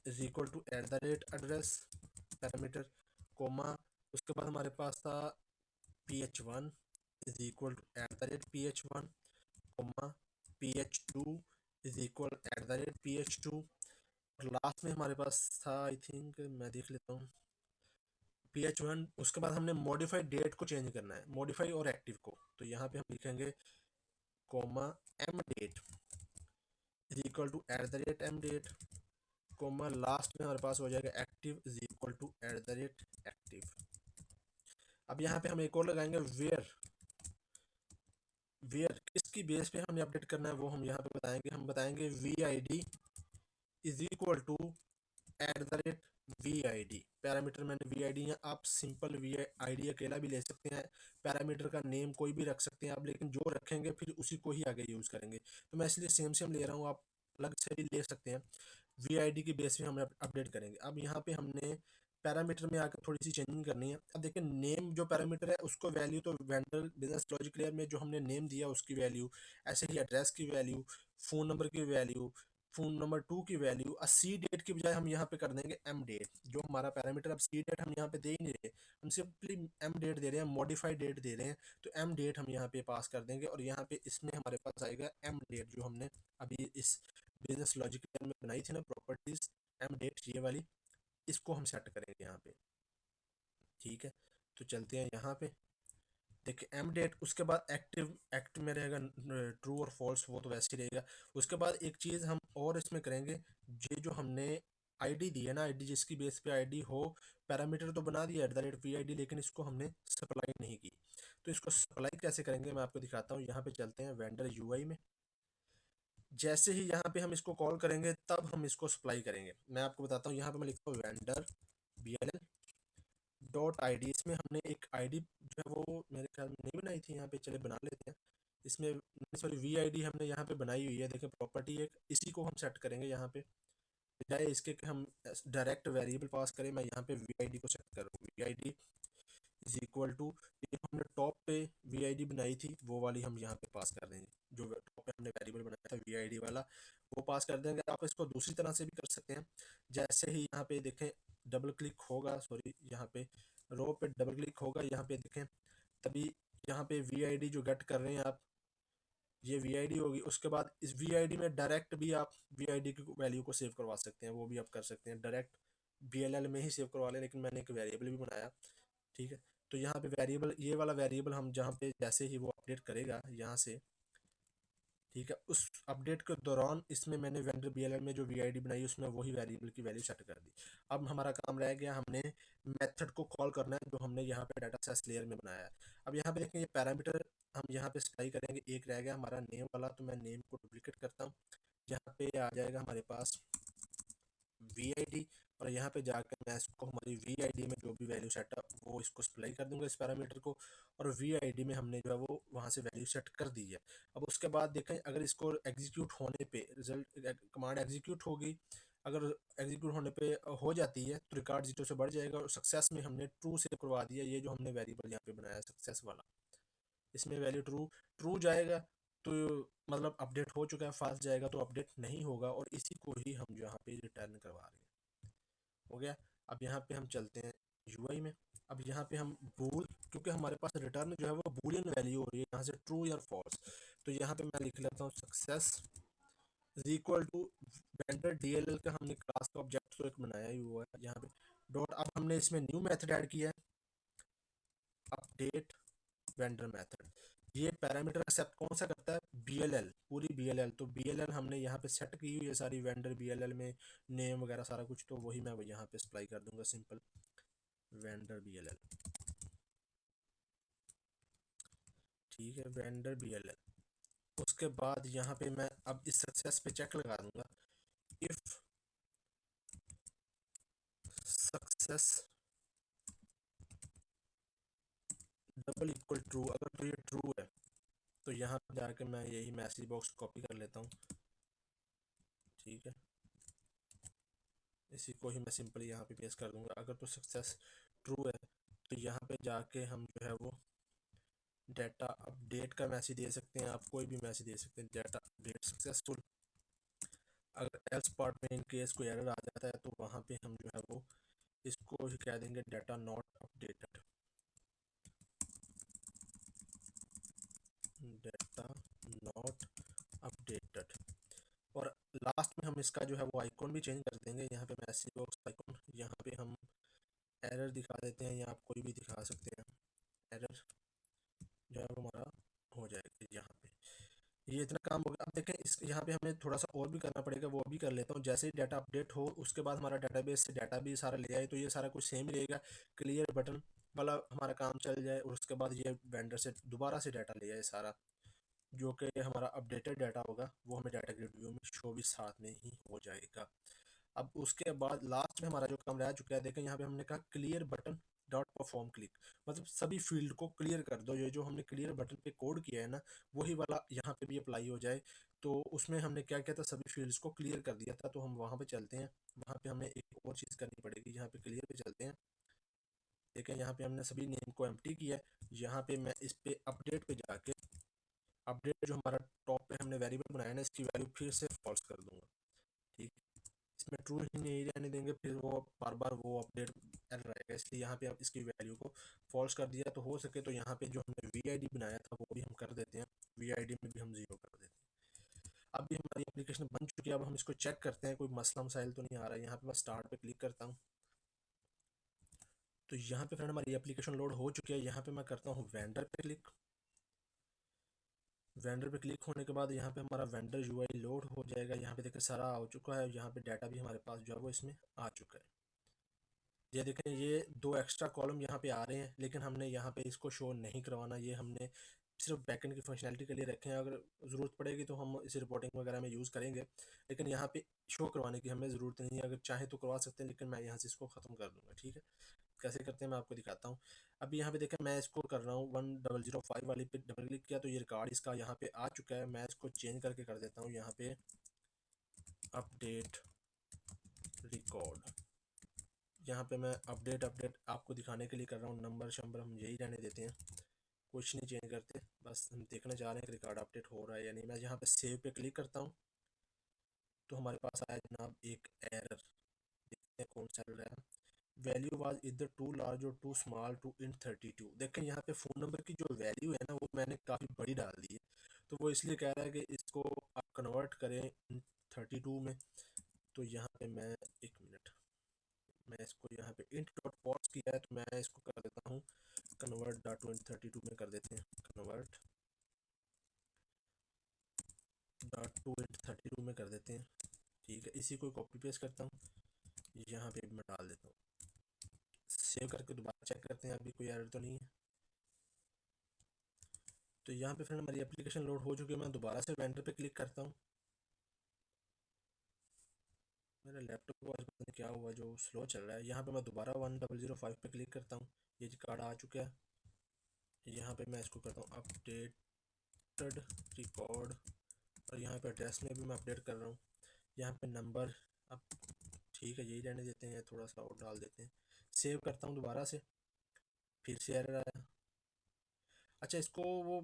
is equal to at the rate address parameter, comma, उसके बाद हमारे पास था ph1 is equal to at the rate ph1, comma ph2 is equal at the rate ph2। और लास्ट में हमारे पास था, आई थिंक मैं देख लेता हूँ, ph1। उसके बाद हमने मॉडिफाई डेट को चेंज करना है, मॉडिफाई और एक्टिव को। तो यहाँ पे हम लिखेंगे comma M date is equal to at the rate M date, comma last में हमारे पास हो जाएगा active is equal to at the rate active. अब यहाँ पे हम एक और लगाएंगे वेयर, वेयर किसकी बेस पे हमें अपडेट करना है वो हम यहाँ पे बताएंगे। हम बताएंगे VID is equal to at the rate VID। Parameter मैंने VID है, आप सिंपल VID अकेला भी ले सकते हैं, पैरामीटर का नेम कोई भी रख सकते हैं आप, लेकिन जो रखेंगे फिर उसी को ही आगे यूज़ करेंगे। तो मैं इसलिए सेम सेम ले रहा हूँ, आप अलग से भी ले सकते हैं। VID की बेस पे हम अपडेट करेंगे। अब यहाँ पे हमने पैरामीटर में आकर थोड़ी सी चेंजिंग करनी है। अब देखिए नेम जो पैरामीटर है उसको वैल्यू तो वेंडर बिजनेस लॉजिक लेयर में जो हमने नेम दिया उसकी वैल्यू, ऐसे ही एड्रेस की वैल्यू, फ़ोन नंबर की वैल्यू, फ़ोन नंबर 2 की वैल्यू। सी डेट की बजाय हम यहाँ पे कर देंगे एम डेट। जो हमारा पैरामीटर, अब सी डेट हम यहाँ पे दे ही नहीं रहे, हम सिंपली एम डेट दे रहे हैं, मॉडिफाइड डेट दे रहे हैं। तो एम डेट हम यहाँ पे पास कर देंगे, और यहाँ पे इसमें हमारे पास आएगा एम डेट, जो हमने अभी इस बिजनेस लॉजिक में बनाई थी ना प्रॉपर्टीज, एम डेट ये वाली, इसको हम सेट करेंगे यहाँ पे। ठीक है, तो चलते हैं यहाँ पे। देखिए एम डेट, उसके बाद एक्टिव, एक्टिव में रहेगा ट्रू और फॉल्स, वो तो वैसे ही रहेगा। उसके बाद एक चीज़ हम और इसमें करेंगे, ये जो हमने आईडी दी है ना, आईडी जिसकी बेस पे आईडी हो, पैरामीटर तो बना दिया एट द रेट VID, लेकिन इसको हमने सप्लाई नहीं की। तो इसको सप्लाई कैसे करेंगे मैं आपको दिखाता हूँ। यहाँ पे चलते हैं वेंडर UI में। जैसे ही यहाँ पे हम इसको कॉल करेंगे तब हम इसको सप्लाई करेंगे। मैं आपको बताता हूँ, यहाँ पे मैं लिखता हूँ वेंडर BLL डॉट ID। इसमें हमने एक ID जो है वो मेरे ख्याल में नहीं बनाई थी, यहाँ पे चले बना लेते हैं। इसमें सॉरी VID हमने यहाँ पे बनाई हुई है, देखें प्रॉपर्टी एक, इसी को हम सेट करेंगे यहाँ पे। बजाय इसके कि हम डायरेक्ट वेरिएबल पास करें, मैं यहाँ पे VID को सेट करूँ। VID इज इक्वल टू, ये हमने टॉप पे VID बनाई थी वो वाली हम यहाँ पे पास कर देंगे। जो टॉप पे हमने वेरिएबल बनाया था VID वाला, वो पास कर देंगे। आप इसको दूसरी तरह से भी कर सकते हैं। जैसे ही यहाँ पे देखें डबल क्लिक होगा, सॉरी यहाँ पे रो पे डबल क्लिक होगा, यहाँ पे देखें तभी यहाँ पे VID जो गेट कर रहे हैं आप, ये VID होगी। उसके बाद इस VID में डायरेक्ट भी आप VID की वैल्यू को सेव करवा सकते हैं, वो भी आप कर सकते हैं डायरेक्ट BLL में ही सेव करवा लें, लेकिन मैंने एक वेरिएबल भी बनाया। ठीक है, तो यहाँ पे वेरिएबल, ये वाला वेरिएबल हम जहाँ पे जैसे ही वो अपडेट करेगा यहाँ से, ठीक है, उस अपडेट के दौरान इसमें मैंने वेंडर BLL में जो VID बनाई उसमें वही वेरिएबल की वैल्यू सेट कर दी। अब हमारा काम रह गया, हमने मेथड को कॉल करना है जो हमने यहाँ पे डाटा सेस लेयर में बनाया है। अब यहाँ पे देखें ये पैरामीटर हम यहाँ पे सप्लाई करेंगे। एक रह गया हमारा नेम वाला, तो मैं नेम को डुप्लीकेट करता हूँ। यहाँ पे आ जाएगा हमारे पास VID, और यहाँ पे जाकर मैं इसको हमारी VID में जो भी वैल्यू सेट है वो इसको सप्लाई कर दूंगा इस पैरामीटर को, और VID में हमने जो है वो वहाँ से वैल्यू सेट कर दी है। अब उसके बाद देखें अगर इसको एग्जीक्यूट होने पे रिजल्ट, कमांड एग्जीक्यूट होगी, अगर एग्जीक्यूट होने पे हो जाती है तो रिकॉर्ड 0 से बढ़ जाएगा, और सक्सेस में हमने ट्रू से करवा दिया, ये जो हमने वेरिएबल यहाँ पे बनाया सक्सेस वाला, इसमें वैल्यू ट्रू ट्रू जाएगा तो मतलब अपडेट हो चुका है, फास्ट जाएगा तो अपडेट नहीं होगा, और इसी को ही हम यहाँ पे रिटर्न करवा रहे हैं। हो गया। अब यहाँ पे हम चलते हैं यूआई में। अब यहाँ पे हम बूल, क्योंकि हमारे पास रिटर्न जो है वो बूलियन वैल्यू हो रही है यहाँ से, ट्रू या फॉल्स, तो यहाँ पे मैं लिख लेता हूँ success is equal to vendor DLL का हमने क्लास का ऑब्जेक्ट तो एक बनाया ही हुआ है यहाँ पे डॉट। अब हमने इसमें न्यू मेथड ऐड किया है, अपडेट वेंडर मेथड। ये पैरामीटर एक्सेप्ट कौन सा करता है, बीएलएल, पूरी बीएलएल। तो बीएलएल हमने यहाँ पे सेट की हुई है सारी, वेंडर बीएलएल में नेम वगैरह सारा कुछ, तो वही मैं यहाँ पे सप्लाई कर दूंगा, सिंपल वेंडर बीएलएल। ठीक है, वेंडर बीएलएल। उसके बाद यहाँ पे मैं अब इस सक्सेस पे चेक लगा दूंगा, if success double equal true, अगर तो ये ट्रू है तो यहाँ पे जाके मैं यही मैसेज बॉक्स कॉपी कर लेता हूँ। ठीक है, इसी को ही मैं सिंपली यहाँ पे पेस्ट कर दूंगा। अगर तो सक्सेस ट्रू है तो यहाँ पे जाके हम जो है वो डाटा अपडेट का मैसेज दे सकते हैं, आप कोई भी मैसेज दे सकते हैं, डाटा अपडेट सक्सेसफुल। अगर एल्स पार्ट में इन केस कोई एरर आ जाता है तो वहाँ पे हम जो है वो इसको ही कह देंगे data not updated, data not updated. और लास्ट में हम इसका जो है वो आइकॉन भी चेंज कर देंगे, यहाँ पे मैसेज बॉक्स आइकॉन, यहाँ पे हम एरर दिखा देते हैं, या आप कोई भी दिखा सकते हैं, एरर जो है वो हमारा हो जाएगा यहाँ पे। ये इतना काम हो गया। अब देखें इस यहाँ पे हमें थोड़ा सा और भी करना पड़ेगा, वो भी कर लेता हूँ। जैसे ही डाटा अपडेट हो उसके बाद हमारा डाटाबेस से डाटा भी सारा ले आए तो ये सारा कुछ सेम ही रहेगा, क्लियर बटन वाला हमारा काम चल जाए, और उसके बाद ये वेंडर से दोबारा से डाटा ले आए सारा, जो कि हमारा अपडेटेड डाटा होगा वो हमें डाटा ग्रिड व्यू में शो भी साथ में ही हो जाएगा। अब उसके बाद लास्ट में हमारा जो काम रह चुका है, देखें यहाँ पे हमने कहा clear button dot perform click, मतलब सभी फील्ड को क्लियर कर दो। ये जो हमने क्लियर बटन पे कोड किया है ना, वही वाला यहाँ पे भी अप्लाई हो जाए। तो उसमें हमने क्या किया था, सभी फील्ड्स को क्लियर कर दिया था। तो हम वहाँ पे चलते हैं, वहाँ पे हमें एक और चीज़ करनी पड़ेगी, यहाँ पे क्लियर पे चलते हैं। देखें यहाँ पे हमने सभी नेम को एम्प्टी किया है। यहाँ पे मैं इस पे अपडेट पे जाके अपडेट जो हमारा टॉप पे हमने वेरिएबल बनाया ना, इसकी वैल्यू फिर से फॉल्स कर दूंगा। ठीक, इसमें ट्रू ही नहीं रहने देंगे, फिर वो बार बार वो अपडेट एरर आएगा, इसलिए यहाँ पे आप इसकी वैल्यू को फॉल्स कर दिया। तो हो सके तो यहाँ पे जो हमने वी बनाया था वो भी हम कर देते हैं, वी में भी हम 0 कर देते हैं। अब भी हमारी एप्लीकेशन बन चुकी है। अब हम इसको चेक करते हैं कोई मसला मसाइल तो नहीं आ रहा है। यहाँ पे मैं स्टार्ट पे क्लिक करता हूँ, तो यहाँ पे फ्रेंड हमारी एप्लीकेशन लोड हो चुकी है। यहाँ पे मैं करता हूँ वेंडर पे क्लिक। वेंडर पे क्लिक होने के बाद यहाँ पे हमारा वेंडर यूआई लोड हो जाएगा। यहाँ पे देखिए सारा आ चुका है, यहाँ पे डाटा भी हमारे पास जो है वो इसमें आ चुका है। ये देखें, ये 2 एक्स्ट्रा कॉलम यहाँ पे आ रहे हैं, लेकिन हमने यहाँ पे इसको शो नहीं करवाना, ये हमने सिर्फ बैकएंड की फंक्शनैलिटी के लिए रखे हैं। अगर ज़रूरत पड़ेगी तो हम इसे रिपोर्टिंग वगैरह में यूज़ करेंगे, लेकिन यहाँ पे शो करवाने की हमें ज़रूरत नहीं है। अगर चाहे तो करवा सकते हैं, लेकिन मैं यहाँ से इसको ख़त्म कर दूँगा। ठीक है, कैसे करते हैं मैं आपको दिखाता हूँ। अभी यहाँ पे देखें मैं इसको कर रहा हूँ 1005 वाली पे डबल क्लिक किया तो ये रिकॉर्ड इसका यहाँ पे आ चुका है। मैं इसको चेंज करके कर देता हूँ यहाँ पे अपडेट रिकॉर्ड। यहाँ पे मैं अपडेट अपडेट आपको दिखाने के लिए कर रहा हूँ, नंबर शंबर हम यही रहने देते हैं, कुछ नहीं चेंज करते, बस हम देखना चाह रहे हैं कि रिकॉर्ड अपडेट हो रहा है या नहीं। मैं यहाँ पे सेव पे क्लिक करता हूँ तो हमारे पास आया जनाब एक एरर, देखते हैं कौन सा एरर है। वैल्यू वाज इधर टू लार्ज और टू स्मॉल टू इन 32। देखें यहाँ पे फ़ोन नंबर की जो वैल्यू है ना वो मैंने काफ़ी बड़ी डाल दी है, तो वो इसलिए कह रहा है कि इसको आप कन्वर्ट करें इन 32 में। तो यहाँ पे मैं एक मिनट, मैं इसको यहाँ पे इंट डॉट पॉज किया है तो मैं इसको कर देता हूँ कन्वर्ट डॉट 32 में कर देते हैं, कन्वर्ट डॉट टू इंट 32 में कर देते हैं। ठीक है, इसी को कॉपी पेस्ट करता हूँ, यहाँ पे मैं डाल देता हूँ। सेव करके दोबारा चेक करते हैं, अभी कोई एरर तो नहीं है। तो यहाँ पे फ्रेंड हमारी एप्लीकेशन लोड हो चुकी है। मैं दोबारा से वेंडर पे क्लिक करता हूँ। मेरा लैपटॉप को आज पता नहीं क्या हुआ जो स्लो चल रहा है। यहाँ पे मैं दोबारा 1005 पे क्लिक करता हूँ, ये कार्ड आ चुका है। यहाँ पे मैं इसको करता हूँ अपडेटेड रिकॉर्ड, और यहाँ पे एड्रेस में भी मैं अपडेट कर रहा हूँ। यहाँ पे नंबर, अब ठीक है, यही रहने देते हैं, थोड़ा सा और डाल देते हैं। सेव करता हूँ दोबारा से, फिर से एरर आया। अच्छा, इसको वो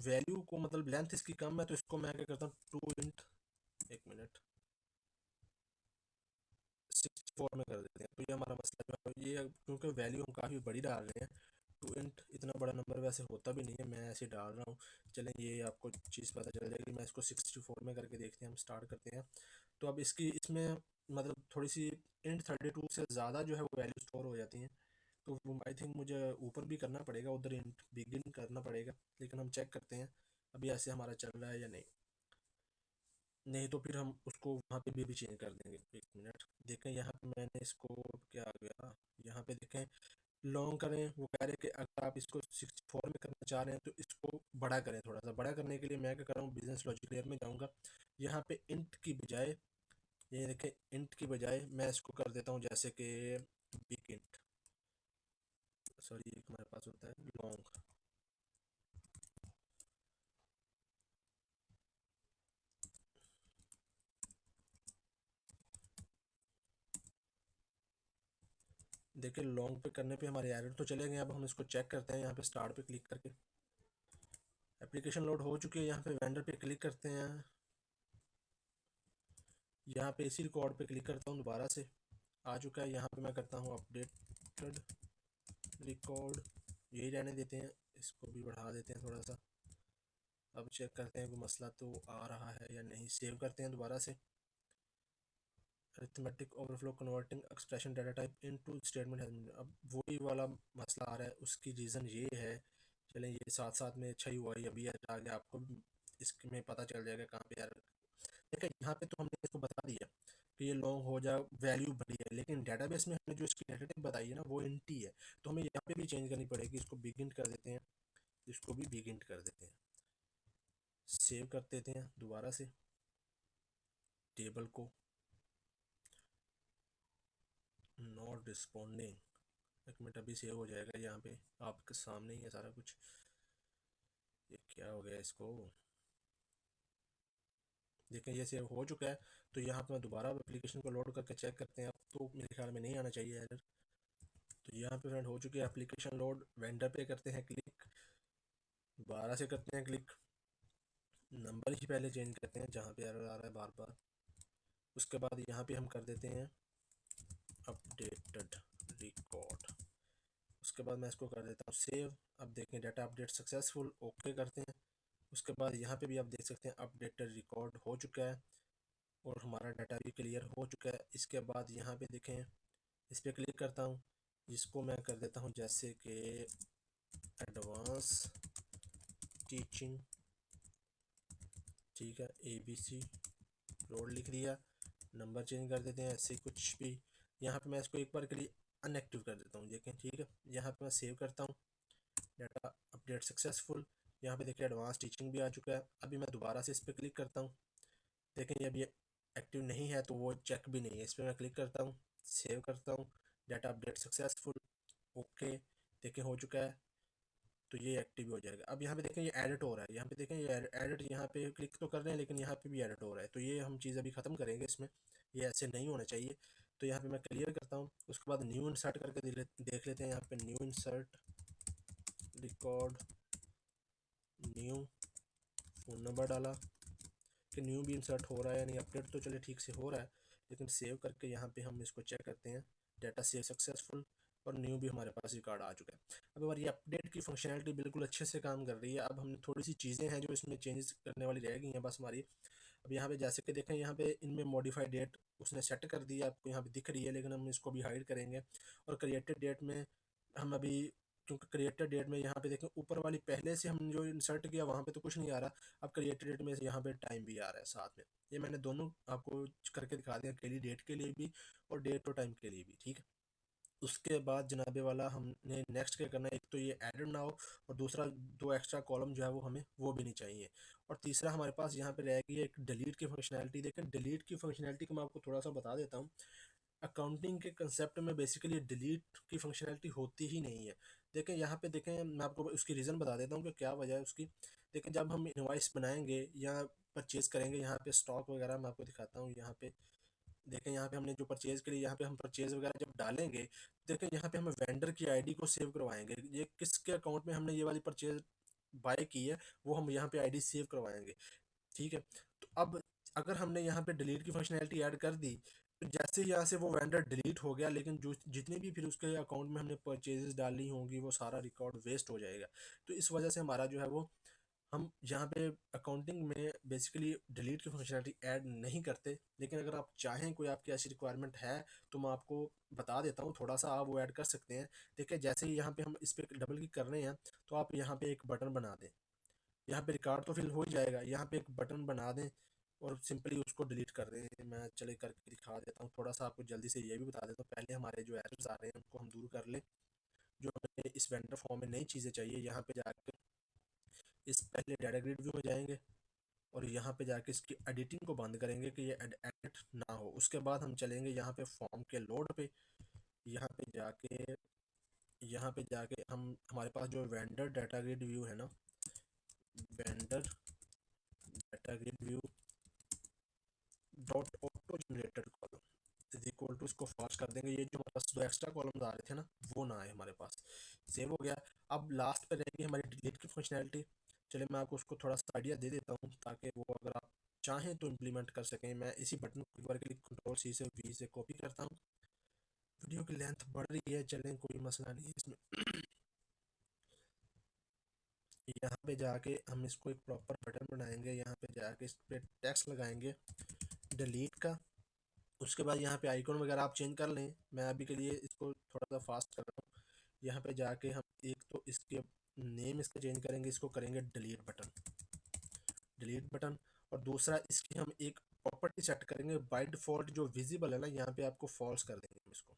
वैल्यू को मतलब लेंथ इसकी कम है, तो इसको मैं क्या करता हूँ, 2 इंट, 1 मिनट, 64 में कर देते हैं। तो ये हमारा मसला जो है ये, क्योंकि वैल्यू हम काफ़ी बड़ी डाल रहे हैं, 2 इंट इतना बड़ा नंबर वैसे होता भी नहीं है, मैं ऐसे डाल रहा हूँ। चलें, ये आपको चीज़ पता चल जाएगी। मैं इसको 64 में करके देखते हैं, हम स्टार्ट करते हैं। तो अब इसकी इसमें मतलब थोड़ी सी int32 से ज़्यादा जो है वो वैल्यू स्टोर हो जाती हैं। तो आई थिंक मुझे ऊपर भी करना पड़ेगा, उधर इंट बिगिन करना पड़ेगा, लेकिन हम चेक करते हैं अभी ऐसे हमारा चल रहा है या नहीं। नहीं तो फिर हम उसको वहाँ पे भी चेंज कर देंगे। 1 मिनट, देखें यहाँ पे मैंने इसको, क्या आ गया यहाँ पे, देखें लॉन्ग करें, वो कह रहे हैं कि अगर आप इसको 64 में करना चाह रहे हैं तो इसको बड़ा करें। थोड़ा सा बड़ा करने के लिए मैं क्या कर रहा हूँ, बिजनेस लॉजिक लेयर में जाऊँगा, यहाँ पे इंट की बजाय, ये देखें इंट की बजाय मैं इसको कर देता हूँ जैसे कि बिग इंट, सॉरी एक हमारे पास होता है लॉन्ग। देखिए लॉन्ग पे करने पे हमारे एरर तो चले गए। अब हम इसको चेक करते हैं, यहाँ पे स्टार्ट पे क्लिक करके एप्लीकेशन लोड हो चुकी है। यहाँ पे वेंडर पे क्लिक करते हैं, यहाँ पे इसी रिकॉर्ड पे क्लिक करता हूँ, दोबारा से आ चुका है। यहाँ पे मैं करता हूँ अपडेटेड रिकॉर्ड, यही रहने देते हैं, इसको भी बढ़ा देते हैं थोड़ा सा। अब चेक करते हैं कोई मसला तो आ रहा है या नहीं। सेव करते हैं दोबारा से, arithmetic overflow converting expression data type into statement है। अब वही वाला मसला आ रहा है, उसकी रीज़न ये है। चलें, ये साथ साथ में अच्छा ही हुआ, ये अभी आगे आपको इसमें पता चल जाएगा कहाँ पे एरर। देखिए यहाँ पे तो हमने इसको बता दिया कि ये लॉन्ग हो जाए, वैल्यू बड़ी है, लेकिन डेटाबेस में हमने जो इसकी डाटा टाइप बताई है ना वो इंटी है, तो हमें यहाँ पे भी चेंज करनी पड़ेगी। इसको बिगिन कर देते हैं, इसको भी बिगिन कर देते हैं, सेव कर देते हैं दोबारा से टेबल को। नॉट रिस्पॉन्डिंग, 1 मिनट, अभी सेव हो जाएगा। यहाँ पे आपके सामने ही है सारा कुछ। ये क्या हो गया इसको, देखें ये सेव हो चुका है। तो यहाँ पे मैं दोबारा एप्लीकेशन को लोड करके चेक करते हैं, अब तो मेरे ख्याल में नहीं आना चाहिए एरर। तो यहाँ पे फ्रेंड हो चुकी है एप्लीकेशन लोड, वेंडर पे करते हैं क्लिक, दोबारा से करते हैं क्लिक, नंबर ही पहले चेंज करते हैं जहाँ पे एरर आ रहा है बार बार। उसके बाद यहाँ पे हम कर देते हैं अपडेटेड रिकॉर्ड। उसके बाद मैं इसको कर देता हूँ सेव। अब देखें डाटा अपडेट सक्सेसफुल, ओके करते हैं। उसके बाद यहाँ पे भी आप देख सकते हैं अपडेटेड रिकॉर्ड हो चुका है और हमारा डाटा भी क्लियर हो चुका है। इसके बाद यहाँ पे देखें, इस पर क्लिक करता हूँ, जिसको मैं कर देता हूँ जैसे कि एडवांस टीचिंग, ठीक है, ABC रोड लिख दिया, नंबर चेंज कर देते हैं ऐसे कुछ भी। यहाँ पे मैं इसको एक बार के लिए अनएक्टिव कर देता हूँ, देखें ठीक है। यहाँ पे मैं सेव करता हूँ, डाटा अपडेट सक्सेसफुल। यहाँ पे देखिए एडवांस टीचिंग भी आ चुका है। अभी मैं दोबारा से इस पर क्लिक करता हूँ, देखें ये अभी एक्टिव नहीं है तो वो चेक भी नहीं है। इस पर मैं क्लिक करता हूँ, सेव करता हूँ, डाटा अपडेट सक्सेसफुल, ओके, देखें हो चुका है। तो ये एक्टिव हो जाएगा। अब यहाँ पे देखें ये एडिट हो रहा है, यहाँ पे देखें ये एडिट, यहाँ पे क्लिक तो कर रहे हैं लेकिन यहाँ पे भी एडिट हो रहा है। तो ये हम चीज़ अभी ख़त्म करेंगे इसमें, ये ऐसे नहीं होना चाहिए। तो यहाँ पे मैं क्लियर करता हूँ, उसके बाद न्यू इंसर्ट करके देख लेते हैं। यहाँ पे new insert record, new phone number डाला कि न्यू भी इंसर्ट हो रहा है, यानी अपडेट तो चले ठीक से हो रहा है। लेकिन सेव करके यहाँ पे हम इसको चेक करते हैं, डाटा सेव सक्सेसफुल और न्यू भी हमारे पास रिकॉर्ड आ चुका है। अब हमारी अपडेट की फंक्शनैलिटी बिल्कुल अच्छे से काम कर रही है। अब हमने थोड़ी सी चीज़ें हैं जो इसमें चेंजेस करने वाली रह गई हैं बस हमारी। अब यहाँ पे जैसे कि देखें, यहाँ पे इनमें मॉडिफाइड डेट उसने सेट कर दी है, आपको यहाँ पे दिख रही है, लेकिन हम इसको भी हाइड करेंगे। और क्रिएटेड डेट में हम अभी, क्योंकि क्रिएटेड डेट में यहाँ पे देखें ऊपर वाली पहले से हम जो इंसर्ट किया वहाँ पे तो कुछ नहीं आ रहा। अब क्रिएटेड डेट में यहाँ पे टाइम भी आ रहा है साथ में। ये मैंने दोनों आपको करके दिखा दिया, के लिए डेट के लिए भी और डेट और टाइम के लिए भी, ठीक है। उसके बाद जनाबे वाला हमने नेक्स्ट क्या करना है, एक तो ये एडेड ना हो और दूसरा दो एक्स्ट्रा कॉलम जो है वो हमें वो भी नहीं चाहिए। और तीसरा हमारे पास यहाँ पे रहेगी एक डिलीट की फंक्शनैलिटी। देखें डिलीट की फंक्शनैलिटी को मैं आपको थोड़ा सा बता देता हूँ। अकाउंटिंग के कंसेप्ट में बेसिकली डिलीट की फंक्शनैलिटी होती ही नहीं है। देखें यहाँ पे देखें, मैं आपको उसकी रीज़न बता देता हूँ कि क्या वजह है उसकी। देखें जब हम इनवॉइस बनाएंगे या परचेज़ करेंगे, यहाँ पे स्टॉक वगैरह मैं आपको दिखाता हूँ, यहाँ पे देखें यहाँ पे हमने जो परचेज़ के लिए यहाँ पे हम परचेज़ वगैरह जब डालेंगे, देखें यहाँ पे हम वेंडर की आईडी को सेव करवाएंगे। ये किसके अकाउंट में हमने ये वाली परचेज़ बाय की है, वो हम यहाँ पे आईडी सेव करवाएंगे। ठीक है। तो अब अगर हमने यहाँ पे डिलीट की फंक्शनैलिटी ऐड कर दी, तो जैसे ही यहाँ से वो वेंडर डिलीट हो गया, लेकिन जो जितने भी फिर उसके अकाउंट में हमने परचेजेस डाली होंगी वो सारा रिकॉर्ड वेस्ट हो जाएगा। तो इस वजह से हमारा जो है वो, हम यहाँ पे अकाउंटिंग में बेसिकली डिलीट की फंक्शनलिटी ऐड नहीं करते। लेकिन अगर आप चाहें, कोई आपकी ऐसी रिक्वायरमेंट है, तो मैं आपको बता देता हूँ, थोड़ा सा आप वो ऐड कर सकते हैं। देखिए जैसे ही यहाँ पे हम इस पर डबल क्लिक कर रहे हैं, तो आप यहाँ पे एक बटन बना दें। यहाँ पे रिकॉर्ड तो फिल हो ही जाएगा, यहाँ पे एक बटन बना दें और सिंपली उसको डिलीट कर दें। मैं चले करके दिखा देता हूँ, थोड़ा सा आपको जल्दी से ये भी बता देता हूँ। पहले हमारे जो एरर्स आ रहे हैं उनको हम दूर कर लें। जो हमें इस वेंडर फॉर्म में नई चीज़ें चाहिए, यहाँ पे जाकर इस पहले डाटा ग्रिड व्यू में जाएंगे और यहाँ पे जाके इसकी एडिटिंग को बंद करेंगे कि ये एडिट ना हो। उसके बाद हम चलेंगे यहाँ पे फॉर्म के लोड पे। यहाँ पे जाके यहाँ पे जाके हम, हमारे पास जो वेंडर डाटा ग्रिड व्यू है ना, vendor data grid view dot auto generated column is equal to, इसको फॉल्स कर देंगे। ये जो हमारे पास दो एक्स्ट्रा कॉलम आ रहे थे ना, वो ना आए हमारे पास। सेव हो गया। अब लास्ट पे रहेगी हमारी डिलीट की फंक्शनैलिटी। चलिए मैं आपको उसको थोड़ा सा आइडिया दे देता हूँ, ताकि वो अगर आप चाहें तो इम्प्लीमेंट कर सकें। मैं इसी बटन को एक बार के लिए कंट्रोल सी से वी से कॉपी करता हूँ। वीडियो की लेंथ बढ़ रही है, चलें कोई मसला नहीं है इसमें। यहाँ पे जाके हम इसको एक प्रॉपर बटन बनाएंगे। यहाँ पे जाके इस पे टेक्स्ट लगाएंगे डिलीट का। उसके बाद यहाँ पे आइकॉन वगैरह आप चेंज कर लें। मैं अभी के लिए इसको थोड़ा सा फास्ट कर रहा हूँ। यहाँ पे जाके हम एक तो इसके नेम इसका चेंज करेंगे, इसको करेंगे डिलीट बटन, डिलीट बटन। और दूसरा इसकी हम एक प्रॉपर्टी सेट करेंगे, बाय डिफ़ॉल्ट जो विजिबल है ना, यहाँ पे आपको फॉल्स कर देंगे हम इसको।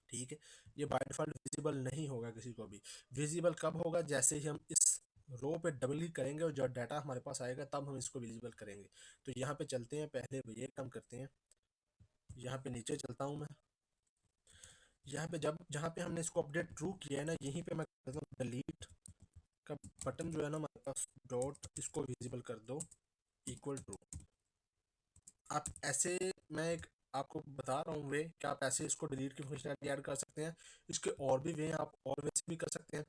ठीक है। ये बाय डिफ़ॉल्ट विजिबल नहीं होगा किसी को भी। विजिबल कब होगा, जैसे ही हम इस रो पे डबल क्लिक करेंगे और जो डाटा हमारे पास आएगा तब हम इसको विजिबल करेंगे। तो यहाँ पे चलते हैं, पहले ये काम करते हैं। यहाँ पे नीचे चलता हूँ मैं। यहाँ पे जब जहाँ पे हमने इसको अपडेट ट्रू किया है ना, यहीं पे मैं करता हूँ डिलीट का बटन जो है ना हमारे पास, डॉट इसको विजिबल कर दो इक्वल टू। आप ऐसे, मैं एक आपको बता रहा हूँ वे, कि आप ऐसे इसको डिलीट की फंक्शनलिटी ऐड कर सकते हैं। इसके और भी वे हैं, आप और वे से भी कर सकते हैं।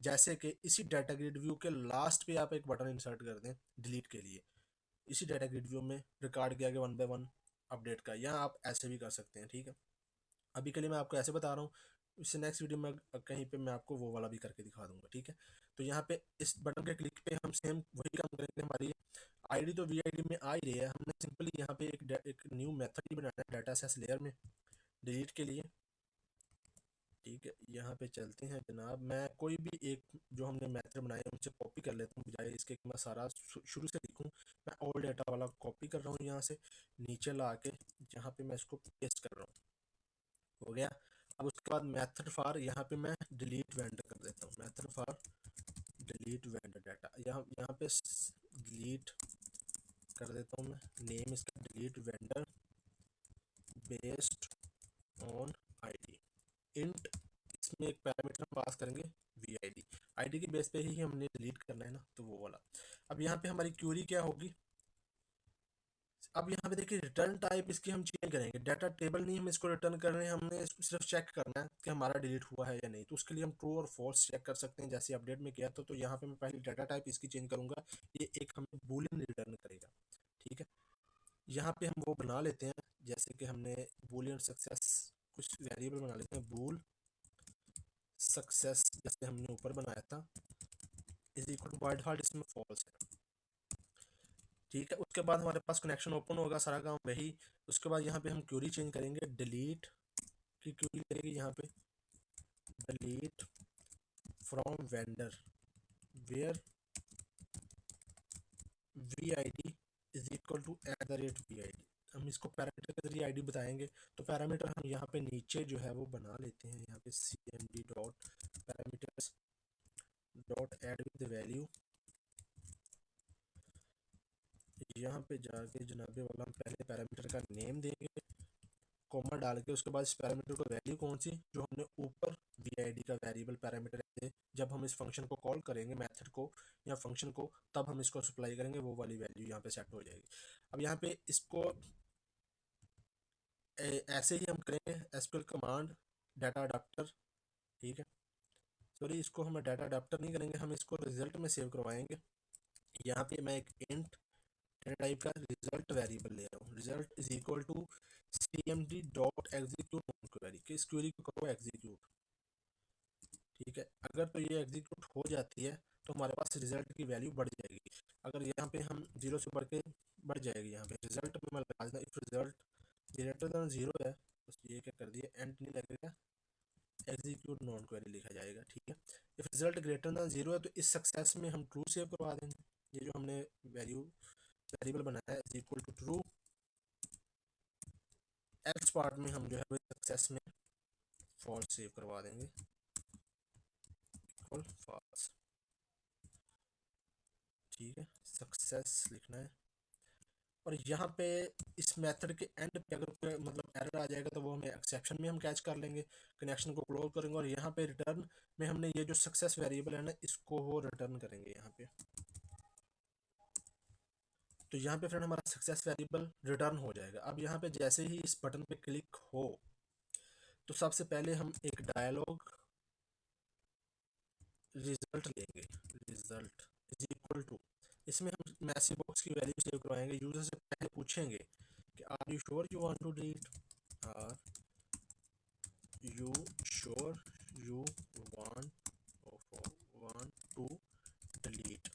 जैसे कि इसी डाटा ग्रिड व्यू के लास्ट पे आप एक बटन इंसर्ट कर दें डिलीट के लिए। इसी डाटा ग्रिड व्यू में रिकॉर्ड किया गया 1 बाय 1 अपडेट का, या आप ऐसे भी कर सकते हैं। ठीक है। अभी के लिए मैं आपको ऐसे बता रहा हूँ, इससे नेक्स्ट वीडियो में कहीं पे मैं आपको वो वाला भी करके दिखा दूंगा। ठीक है। तो यहाँ पे इस बटन के क्लिक पे हम सेम वही काम करेंगे। हमारी आईडी तो वीआईडी में आ ही रही है, हमने सिंपली यहाँ पे एक न्यू मेथड ही बनाना है डाटा सेस लेयर में डिलीट के लिए। ठीक है। यहाँ पे चलते हैं जनाब, मैं कोई भी एक जो हमने मेथड बनाए उनसे कॉपी कर लेता हूँ, बजाय इसके कि मैं सारा शुरू से लिखूँ। मैं ऑल डाटा वाला कॉपी कर रहा हूँ, यहाँ से नीचे ला के यहाँ पे मैं इसको पेस्ट कर रहा हूँ। हो गया। अब उसके बाद मेथड फॉर, यहाँ पे मैं डिलीट वेंडर कर देता हूँ। Method for delete vendor data, यहाँ यहाँ पे डिलीट कर देता हूँ मैं। नेम इसका delete vendor based on ID. Int इसमें एक पैरामीटर पास करेंगे वी आईडी। आईडी के बेस पे ही हमने डिलीट करना है ना, तो वो वाला। अब यहाँ पे हमारी क्यूरी क्या होगी, अब यहाँ पे देखिए रिटर्न टाइप इसकी हम चेंज करेंगे। डाटा टेबल नहीं हम इसको रिटर्न कर रहे हैं, हमने इसको सिर्फ चेक करना है कि हमारा डिलीट हुआ है या नहीं। तो उसके लिए हम ट्रू और फॉल्स चेक कर सकते हैं, जैसे अपडेट में किया तो यहाँ पे मैं पहले डाटा टाइप इसकी चेंज करूंगा। ये एक हमें बूलियन रिटर्न करेगा। ठीक है। यहाँ पे हम वो बना लेते हैं, जैसे कि हमने बूलियन सक्सेस कुछ वेरिएबल बना लेते हैं। बूल सक्सेस जैसे हमने ऊपर बनाया था, is equal to by default इसमें फॉल्स है। ठीक है। उसके बाद हमारे पास कनेक्शन ओपन होगा, सारा काम वही। उसके बाद यहाँ पे हम क्यूरी चेंज करेंगे, डिलीट की क्यूरी करेंगे यहाँ पे, delete from vendor where V I D is equal to at the rate V I D. हम इसको पैरामीटर के जरिए आईडी बताएंगे। तो पैरामीटर हम यहाँ पे नीचे जो है वो बना लेते हैं, यहाँ पे C M D dot parameters dot add with value. यहाँ पे जाके जनाबे वाला हम पहले पैरामीटर का नेम देंगे, कॉमा डाल के। उसके बाद इस पैरामीटर को वैल्यू कौन सी, जो हमने ऊपर vid का वेरिएबल पैरामीटर है, जब हम इस फंक्शन को कॉल करेंगे, मेथड को या फंक्शन को, तब हम इसको सप्लाई करेंगे, वो वाली वैल्यू यहाँ पे सेट हो जाएगी। अब यहाँ पे इसको ऐसे ही हम करेंगे एसक्यूएल कमांड डाटा अडाप्टर, ठीक है। सॉरी, इसको हम डाटा अडाप्टर नहीं करेंगे, हम इसको रिजल्ट में सेव करवाएंगे। यहाँ पे मैं एक इंट टाइप का रिजल्ट वेरिएबल ले रहा हूँ। Result is equal to cmd dot execute query, कि इस क्वेरी को करो एग्जीक्यूट, ठीक है। अगर तो ये एग्जीक्यूट हो जाती है तो हमारे पास रिजल्ट की वैल्यू बढ़ जाएगी। अगर यहाँ पे हम जीरो से बढ़ के बढ़ जाएगी, यहाँ पे रिजल्ट में मैं लगा देता, if result greater than zero है, बस ये क्या कर दिया, एंड नहीं लगेगा, एग्जीक्यूट नॉन क्वेरी लिखा जाएगा, ठीक है। If result greater than zero है तो इस सक्सेस में हम ट्रू सेव करवा देंगे। ये जो हमने वेरिएबल बनाया है is equal to true, else part में हम जो है सक्सेस में फॉल्स सेव करवा देंगे, इक्वल फॉल्स, ठीक है। सक्सेस लिखना है। और यहाँ पे इस मेथड के एंड पे अगर कोई मतलब एरर आ जाएगा तो वो हमें एक्सेप्शन में हम कैच कर लेंगे, कनेक्शन को क्लोज करेंगे, और यहाँ पे रिटर्न में हमने ये जो सक्सेस वेरिएबल है ना, इसको वो रिटर्न करेंगे यहाँ पे। तो यहाँ पे फ्रेंड हमारा सक्सेस वेरिएबल रिटर्न हो जाएगा। अब यहाँ पे जैसे ही इस बटन पे क्लिक हो तो सबसे पहले हम एक डायलॉग रिजल्ट लेंगे, रिजल्ट इज इक्वल टू, इसमें हम मैसेज बॉक्स की वैल्यू सेव करवाएंगे। यूजर से पहले पूछेंगे कि are you sure you want to delete, are you sure you want want to delete,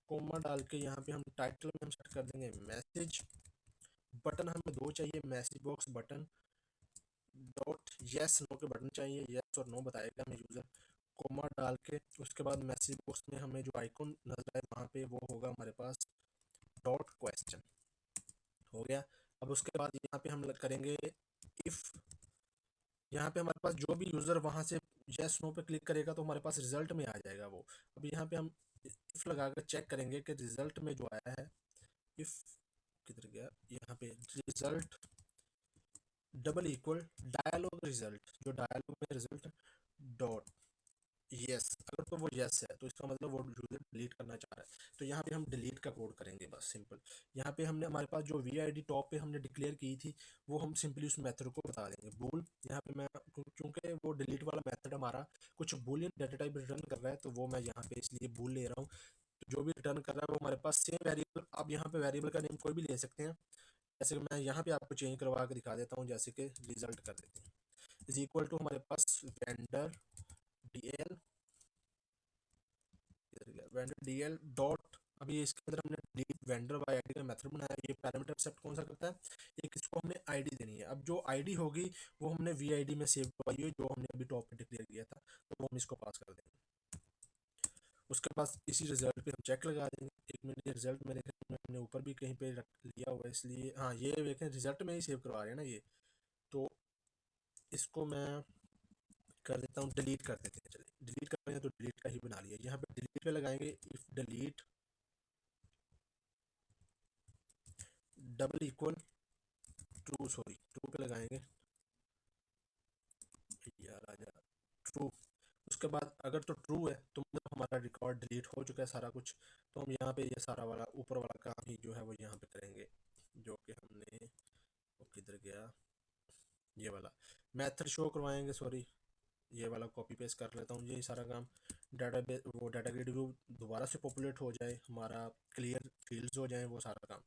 comma डाल के यहाँ पे हम टाइटल में हम सेट कर देंगे मैसेज। बटन हमें दो चाहिए, message box button dot yes no के बटन चाहिए, यस और नो बताएगा हमें यूज़र, कोमा डाल के उसके बाद मैसेज बॉक्स में हमें जो आइकॉन नजर आए वहाँ पे वो होगा हमारे पास डॉट क्वेश्चन, हो गया। अब उसके बाद यहाँ पे हम करेंगे इफ़, यहाँ पे हमारे पास जो भी यूज़र वहाँ से यस नो पे क्लिक करेगा तो हमारे पास रिजल्ट में आ जाएगा वो। अब यहाँ पे हम इफ़ लगा कर चेक करेंगे कि रिजल्ट में जो आया है, इफ़ किधर गया, यहाँ पे result double equal dialog result, जो डायलॉग में रिजल्ट डॉट यस, अगर तो वो यस है तो इसका मतलब वो यूजर डिलीट करना चाह रहा है, तो यहाँ पे हम डिलीट का कोड करेंगे, बस सिंपल। यहाँ पे हमने हमारे पास जो वी आई डी टॉप पे हमने डिक्लेयर की थी वो हम सिंपली उस मेथड को बता देंगे बूल। यहाँ पे मैं क्योंकि वो डिलीट वाला मेथड हमारा कुछ बूलियन डाटा टाइप रिटर्न कर रहा है तो वो मैं यहाँ पे इसलिए बूल ले रहा हूँ। तो जो भी रिटर्न कर रहा है वो हमारे पास सेम वेरिएबल, आप यहाँ पे वेरिएबल का नेम कोई भी ले सकते हैं। जैसे कि मैं यहाँ पे आपको चेंज करवा के दिखा देता हूँ, जैसे कि रिजल्ट कर देते हैं इज इक्वल टू हमारे पास vendor D L, vendor D L dot, अभी इसके अंदर हमने डिलीट वेंडर बाय आईडी का मेथड बनाया। ये पैरामीटर एक्सेप्ट कौन सा करता है, एक इसको हमने आईडी देनी है। अब जो आईडी होगी वो हमने वी आई डी में सेव करवाई है जो हमने अभी टॉप पे डिक्लेयर किया था, तो वो हम इसको पास कर देंगे। उसके पास इसी रिजल्ट पे हम चेक लगा देंगे। एक मिनट, ये रिजल्ट मेरे मैंने ऊपर भी कहीं पे रख लिया हुआ है, इसलिए हाँ ये देखें रिजल्ट में ही सेव करवा रहे हैं ना ये, तो इसको मैं कर देता हूँ, डिलीट कर देते हैं। चलिए डिलीट कर रहे हैं तो डिलीट का ही बना लिया। यहाँ पे डिलीट पे लगाएंगे if delete double equal true, sorry true पे लगाएंगे, यार आ जा ट्रू। उसके बाद अगर तो ट्रू है तो मतलब हमारा रिकॉर्ड डिलीट हो चुका है सारा कुछ, तो हम यहाँ पे ये सारा वाला ऊपर वाला काम ही जो है वो यहाँ पे करेंगे, जो कि हमने वो किधर गया, ये वाला मेथड शो करवाएंगे, सॉरी ये वाला कॉपी पेस्ट कर लेता हूँ। ये सारा काम डाटा वो डाटा ग्रिड व्यू दोबारा से पॉपुलेट हो जाए, हमारा क्लियर फील्ड्स हो जाए, वो सारा काम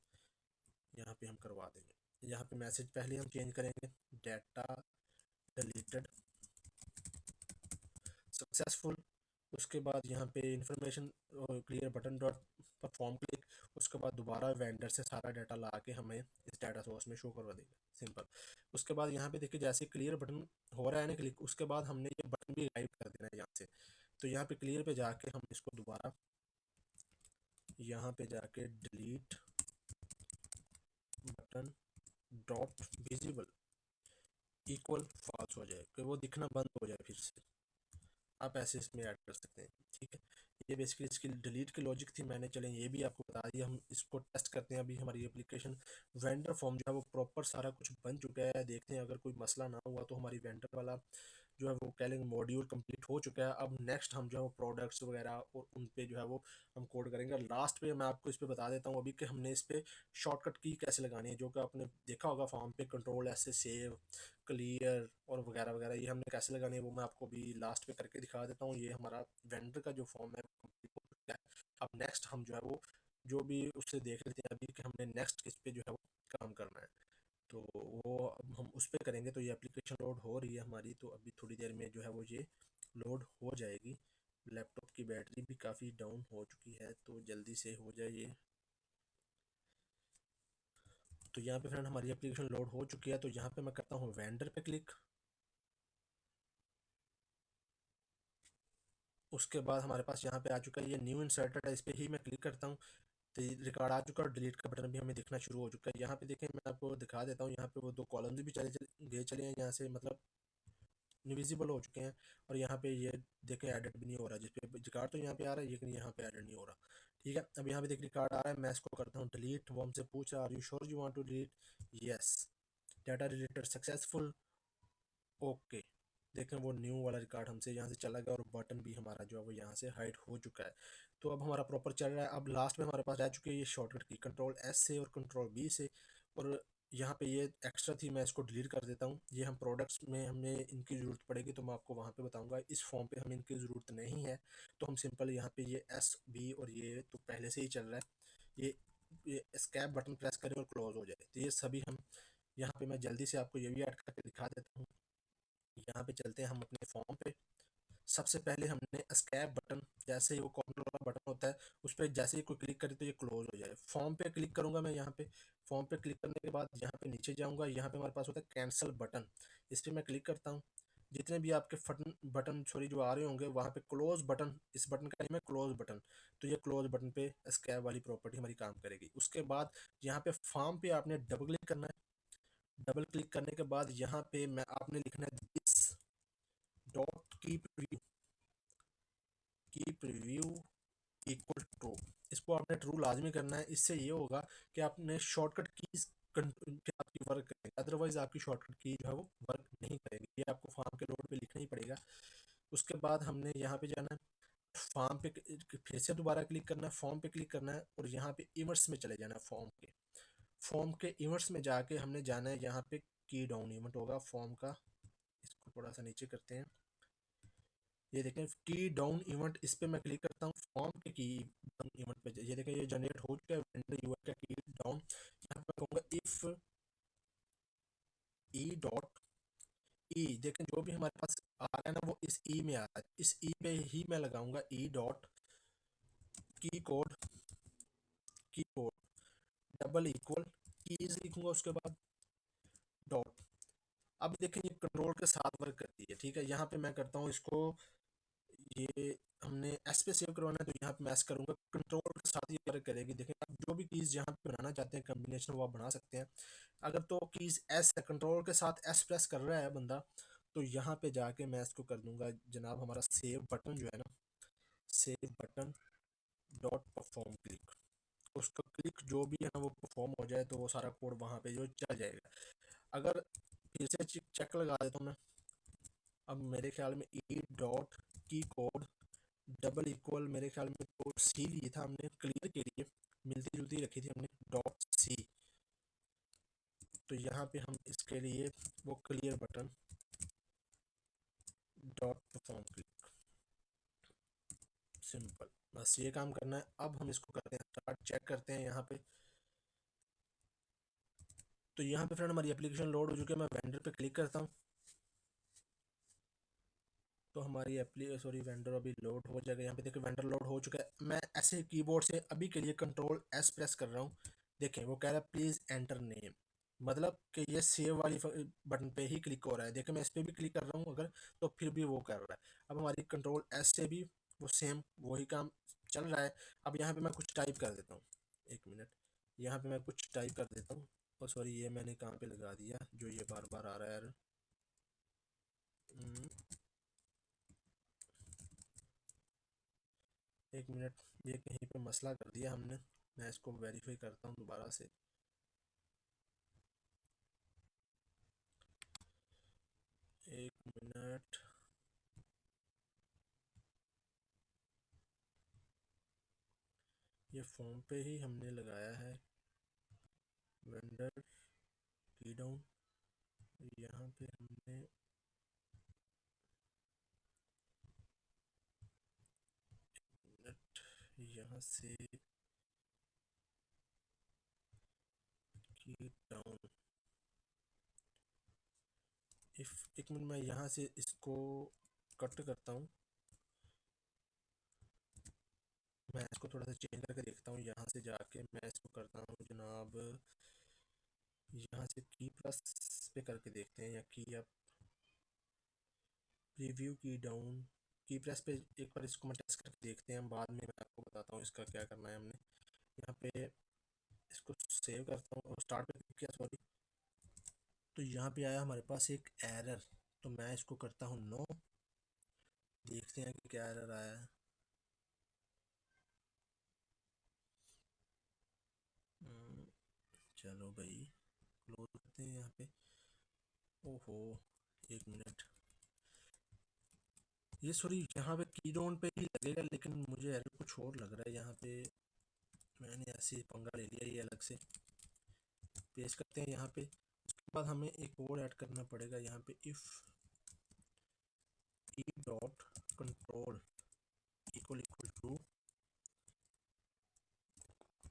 यहाँ पे हम करवा देंगे। यहाँ पे मैसेज पहले हम चेंज करेंगे, डाटा डिलीटेड सक्सेसफुल। उसके बाद यहाँ पे information clear button dot perform click, उसके बाद दोबारा वेंडर से सारा डाटा ला के हमें इस डाटा सोर्स में शो करवा देगा, सिंपल। उसके बाद यहाँ पे देखिए जैसे क्लियर बटन हो रहा है ना क्लिक, उसके बाद हमने ये बटन भी गायब कर देना है यहाँ से। तो यहाँ पे क्लियर पे जाके हम इसको दोबारा यहाँ पे जाके delete button dot visible equal false हो जाए, कि वो दिखना बंद हो जाए फिर से, आप ऐसे इसमें ऐड कर सकते हैं, ठीक है। ये बेसिकली इसकी डिलीट की लॉजिक थी, मैंने चलें ये भी आपको बता दिया। हम इसको टेस्ट करते हैं। अभी हमारी एप्लीकेशन वेंडर फॉर्म जो है वो प्रॉपर सारा कुछ बन चुका है, देखते हैं अगर कोई मसला ना हुआ तो हमारी वेंडर वाला जो है वो कह लेंगे मॉड्यूल कंप्लीट हो चुका है। अब नेक्स्ट हम जो है वो प्रोडक्ट्स वगैरह और उन पे जो है वो हम कोड करेंगे। लास्ट पे मैं आपको इस पे बता देता हूँ अभी कि हमने इस पे शॉर्टकट की कैसे लगानी है, जो कि आपने देखा होगा फॉर्म पे कंट्रोल ऐसे सेव, क्लियर और वगैरह वगैरह, ये हमने कैसे लगानी है वो मैं आपको भी लास्ट पे करके दिखा देता हूँ। ये हमारा वेंडर का जो फॉर्म है complete हो चुका है। अब नेक्स्ट हम जो है वो जो भी उससे देख लेते हैं अभी कि हमने नेक्स्ट किस पे जो है वो काम करना है। तो वो अब हम उस पे करेंगे। तो ये एप्लीकेशन लोड हो रही है हमारी, तो अभी थोड़ी देर में जो है वो ये लोड हो जाएगी। लैपटॉप की बैटरी भी काफ़ी डाउन हो चुकी है, तो जल्दी से हो जाए ये। तो यहाँ पे फ्रेंड हमारी एप्लीकेशन लोड हो चुकी है। तो यहाँ पे मैं करता हूँ वेंडर पे क्लिक। उसके बाद हमारे पास यहाँ पे आ चुका है ये न्यू इंसर्टेड है, इस पर ही मैं क्लिक करता हूँ। तो रिकॉर्ड आ चुका है और डिलीट का बटन भी हमें दिखना शुरू हो चुका है। यहाँ पे देखें, मैं आपको दिखा देता हूँ, यहाँ पे वो दो कॉलम्स भी चले हैं यहाँ से, मतलब इनविजिबल हो चुके हैं। और यहाँ पे ये देखें एडिट भी नहीं हो रहा, जिस पे रिकॉर्ड तो यहाँ पे आ रहा है लेकिन यहाँ पे एडिट नहीं हो रहा। ठीक है, अब यहाँ पे देख रिकॉर्ड आ रहा है, मैं इसको करता हूँ डिलीट। वो हमसे पूछ रहा है are you sure you want to delete, yes, data related successful, okay. देखें वो न्यू वाला रिकॉर्ड हमसे यहाँ से चला गया और बटन भी हमारा जो है वो यहाँ से हाइड हो चुका है। तो अब हमारा प्रॉपर चल रहा है। अब लास्ट में हमारे पास रह चुकी है ये शॉर्टकट की कंट्रोल एस से और कंट्रोल बी से। और यहाँ पे ये एक्स्ट्रा थी, मैं इसको डिलीट कर देता हूँ। ये हम प्रोडक्ट्स में हमें इनकी ज़रूरत पड़ेगी तो मैं आपको वहाँ पे बताऊँगा। इस फॉर्म पे हमें इनकी ज़रूरत नहीं है, तो हम सिंपल यहाँ पे ये एस बी और ये तो पहले से ही चल रहा है, ये एस्केप बटन प्रेस करें और क्लोज हो जाए। तो ये सभी हम यहाँ पे मैं जल्दी से आपको ये भी ऐड करके दिखा देता हूँ। यहाँ पे चलते हैं हम अपने फॉर्म पे। सबसे पहले हमने एस्केप बटन, जैसे ही वो कॉर्नर वाला बटन होता है उस पर जैसे ही कोई क्लिक करे तो ये क्लोज हो जाए। फॉर्म पे क्लिक करूंगा मैं यहाँ पे। फॉर्म पे क्लिक करने के बाद यहाँ पे नीचे जाऊंगा, यहाँ पे हमारे पास होता है कैंसिल बटन, इस पर मैं क्लिक करता हूँ। जितने भी आपके बटन बटन सॉरी जो आ रहे होंगे वहाँ पे क्लोज बटन, इस बटन का नेम है क्लोज बटन। तो ये क्लोज बटन पे एस्केप वाली प्रॉपर्टी हमारी काम करेगी। उसके बाद यहाँ पे फॉर्म पे आपने डबल क्लिक करना है। डबल क्लिक करने के बाद यहाँ पे मैं आपने लिखना है दिस डॉट की प्रीव्यू इक्वल टू, इसको आपने ट्रू लाजमी करना है। इससे ये होगा कि आपने शॉर्टकट कीज आपकी वर्क करेंगे, अदरवाइज आपकी शॉर्टकट की जो है वो वर्क नहीं करेगी। ये आपको फॉर्म के लोड पे लिखना ही पड़ेगा। उसके बाद हमने यहाँ पे जाना है, फॉर्म पे फिर से दोबारा क्लिक करना है, फॉर्म पे क्लिक करना है और यहाँ पे इवेंट्स में चले जाना है। फॉर्म के इवेंट्स में जाके हमने जाना है यहाँ पे की डाउन इवेंट होगा फॉर्म का। इसको थोड़ा सा नीचे करते हैं, ये देखें की डाउन इवेंट, इस पे मैं क्लिक करता हूँ फॉर्म के की डाउन इवेंट पे। ये देखें ये जनरेट हो चुका है वेंडर यूआई का की डाउन। यहाँ पे मैं कहूँगा इफ ई डॉट ई, देखें जो भी हमारे पास आ रहा है ना वो इस ई में आ रहा है, इस ई पे ही मैं लगाऊंगा ई डॉट की कोड, की कोड डबल इक्वल कीज लिखूंगा उसके बाद डॉट। अब देखें ये कंट्रोल के साथ वर्क करती है। ठीक है, यहाँ पे मैं करता हूँ इसको, ये हमने एस पे सेव करवाना है तो यहाँ पे मैं एस करूँगा, कंट्रोल के साथ ये वर्क करेगी। देखें आप जो भी कीज़ यहाँ पे बनाना चाहते हैं कम्बिनेशन वो आप बना सकते हैं। अगर तो कीज़ एस है, कंट्रोल के साथ एस प्रेस कर रहा है बंदा, तो यहाँ पे जाके मैं इसको कर दूंगा जनाब हमारा सेव बटन जो है ना, save button dot perform click. उसका क्लिक जो भी है ना वो परफॉर्म हो जाए तो वो सारा कोड वहाँ पे जो चल जाएगा। अगर फिर से चेक लगा देता हूँ मैं, अब मेरे ख्याल में ई डॉट की कोड डबल इक्वल, मेरे ख्याल में तो सी लिया था हमने क्लियर के लिए, मिलती जुलती रखी थी हमने डॉट सी। तो यहाँ पे हम इसके लिए वो clear button dot perform click, simple, बस ये काम करना है। अब हम इसको करते हैं स्टार्ट, चेक करते हैं यहाँ पे। तो यहाँ पे फ्रेंड हमारी एप्लीकेशन लोड हो चुकी है। मैं वेंडर पे क्लिक करता हूँ तो हमारी वेंडर अभी लोड हो जाएगा। यहाँ पे देखिए वेंडर लोड हो चुका है। मैं ऐसे कीबोर्ड से अभी के लिए कंट्रोल एस प्रेस कर रहा हूँ। देखें वो कह रहा है प्लीज़ एंटर नेम, मतलब कि ये सेव वाली बटन पे ही क्लिक हो रहा है। देखिए मैं इस पर भी क्लिक कर रहा हूँ अगर, तो फिर भी वो कर रहा है। अब हमारी कंट्रोल एस से भी वो सेम वही काम चल रहा है। अब यहाँ पे मैं कुछ टाइप कर देता हूँ, एक मिनट, यहाँ पे मैं कुछ टाइप कर देता हूँ। और सॉरी ये मैंने कहाँ पे लगा दिया जो ये बार बार आ रहा है। एक मिनट, ये कहीं पे मसला कर दिया हमने, मैं इसको वेरीफाई करता हूँ दोबारा से। एक मिनट, ये फॉर्म पे ही हमने लगाया है वेंडर की डाउन। यहाँ पे हमने यहाँ से की डाउन इफ एक मिनट मैं यहाँ से इसको कट करता हूँ। मैं इसको थोड़ा सा चेंज करके देखता हूँ। यहाँ से जाके मैं इसको करता हूँ जनाब, यहाँ से की प्लस पे करके देखते हैं, या की अप रिव्यू की डाउन की प्रेस पे एक बार इसको मैं टेस्ट करके देखते हैं। बाद में मैं आपको बताता हूँ इसका क्या करना है। हमने यहाँ पे इसको सेव करता हूँ और स्टार्ट पे क्लिक किया, सॉरी। तो यहाँ पे आया हमारे पास एक एरर, तो मैं इसको करता हूँ नो। देखते हैं कि क्या एरर आया है। चलो भाई क्लोज करते हैं यहाँ पे। ओहो, एक मिनट, ये सॉरी यहाँ पे की डाउन पे ही लगेगा, लेकिन मुझे एरर कुछ और लग रहा है यहाँ पे। मैंने ऐसे पंगा ले लिया, ये अलग से पेश करते हैं यहाँ पे। उसके बाद हमें एक और ऐड करना पड़ेगा यहाँ पे, if E dot control equal equal to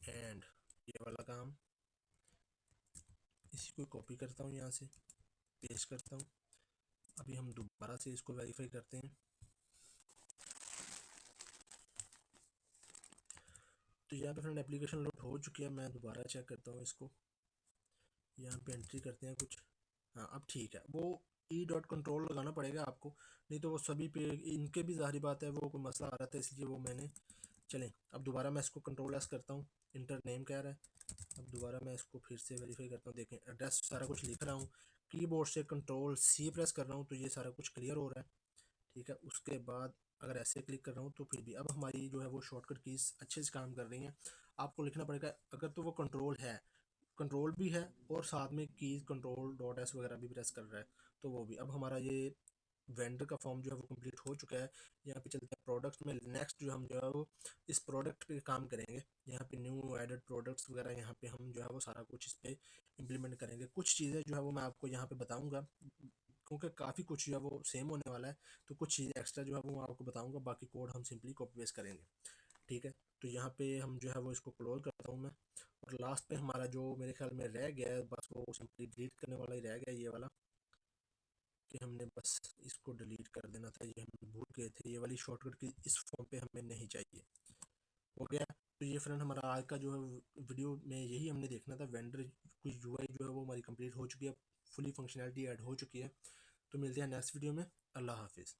and, ये वाला काम। इसी को कॉपी करता हूँ, यहाँ से पेस्ट करता हूँ। अभी हम दोबारा से इसको वेरीफाई करते हैं। तो यहाँ पे फ्रेंड एप्लीकेशन लोड हो चुकी है। मैं दोबारा चेक करता हूँ इसको। यहाँ पे एंट्री करते हैं कुछ। हाँ अब ठीक है। वो ई डॉट कंट्रोल लगाना पड़ेगा आपको, नहीं तो वो सभी पे इनके भी ज़ाहिर बात है वो कोई मसला आ रहा था, इसलिए वो मैंने। चलें अब दोबारा मैं इसको कंट्रोल एस करता हूँ। इंटर नेम कह रहा है। अब दोबारा मैं इसको फिर से वेरीफाई करता हूँ। देखें एड्रेस सारा कुछ लिख रहा हूँ, कीबोर्ड से कंट्रोल सी प्रेस कर रहा हूँ, तो ये सारा कुछ क्लियर हो रहा है। ठीक है, उसके बाद अगर ऐसे क्लिक कर रहा हूँ तो फिर भी अब हमारी जो है वो शॉर्टकट कीज़ अच्छे से काम कर रही हैं। आपको लिखना पड़ेगा अगर तो वो कंट्रोल है, कंट्रोल भी है और साथ में कीज़ कंट्रोल डॉट एस वगैरह भी प्रेस कर रहा है, तो वो भी। अब हमारा ये वेंडर का फॉर्म जो है वो कंप्लीट हो चुका है। यहाँ पे चलते हैं प्रोडक्ट्स में। नेक्स्ट जो हम जो है वो इस प्रोडक्ट पे काम करेंगे। यहाँ पे न्यू एडेड प्रोडक्ट्स वगैरह यहाँ पे हम जो है वो सारा कुछ इस पे इम्प्लीमेंट करेंगे। कुछ चीज़ें जो है वो मैं आपको यहाँ पे बताऊँगा, क्योंकि काफ़ी कुछ जो है वो सेम होने वाला है, तो कुछ चीज़ें एक्स्ट्रा जो है वो मैं आपको बताऊँगा। बाकी कोड हम सिंपली कॉपी पेस्ट करेंगे। ठीक है, तो यहाँ पे हम जो है वो इसको क्लोज करता हूँ मैं। और लास्ट पे हमारा जो मेरे ख्याल में रह गया है, बस वो सिंपली डिलीट करने वाला ही रह गया, ये वाला, कि हमने बस इसको डिलीट कर देना था। ये हम भूल गए थे, ये वाली शॉर्टकट की इस फॉर्म पे हमें नहीं चाहिए। हो गया। तो ये फ्रेंड हमारा आज का जो है वीडियो में यही हमने देखना था। वेंडर कुछ यूआई जो है वो हमारी कंप्लीट हो चुकी है, फुली फंक्शनैलिटी ऐड हो चुकी है। तो मिलते हैं नेक्स्ट वीडियो में। अल्लाह हाफिज़।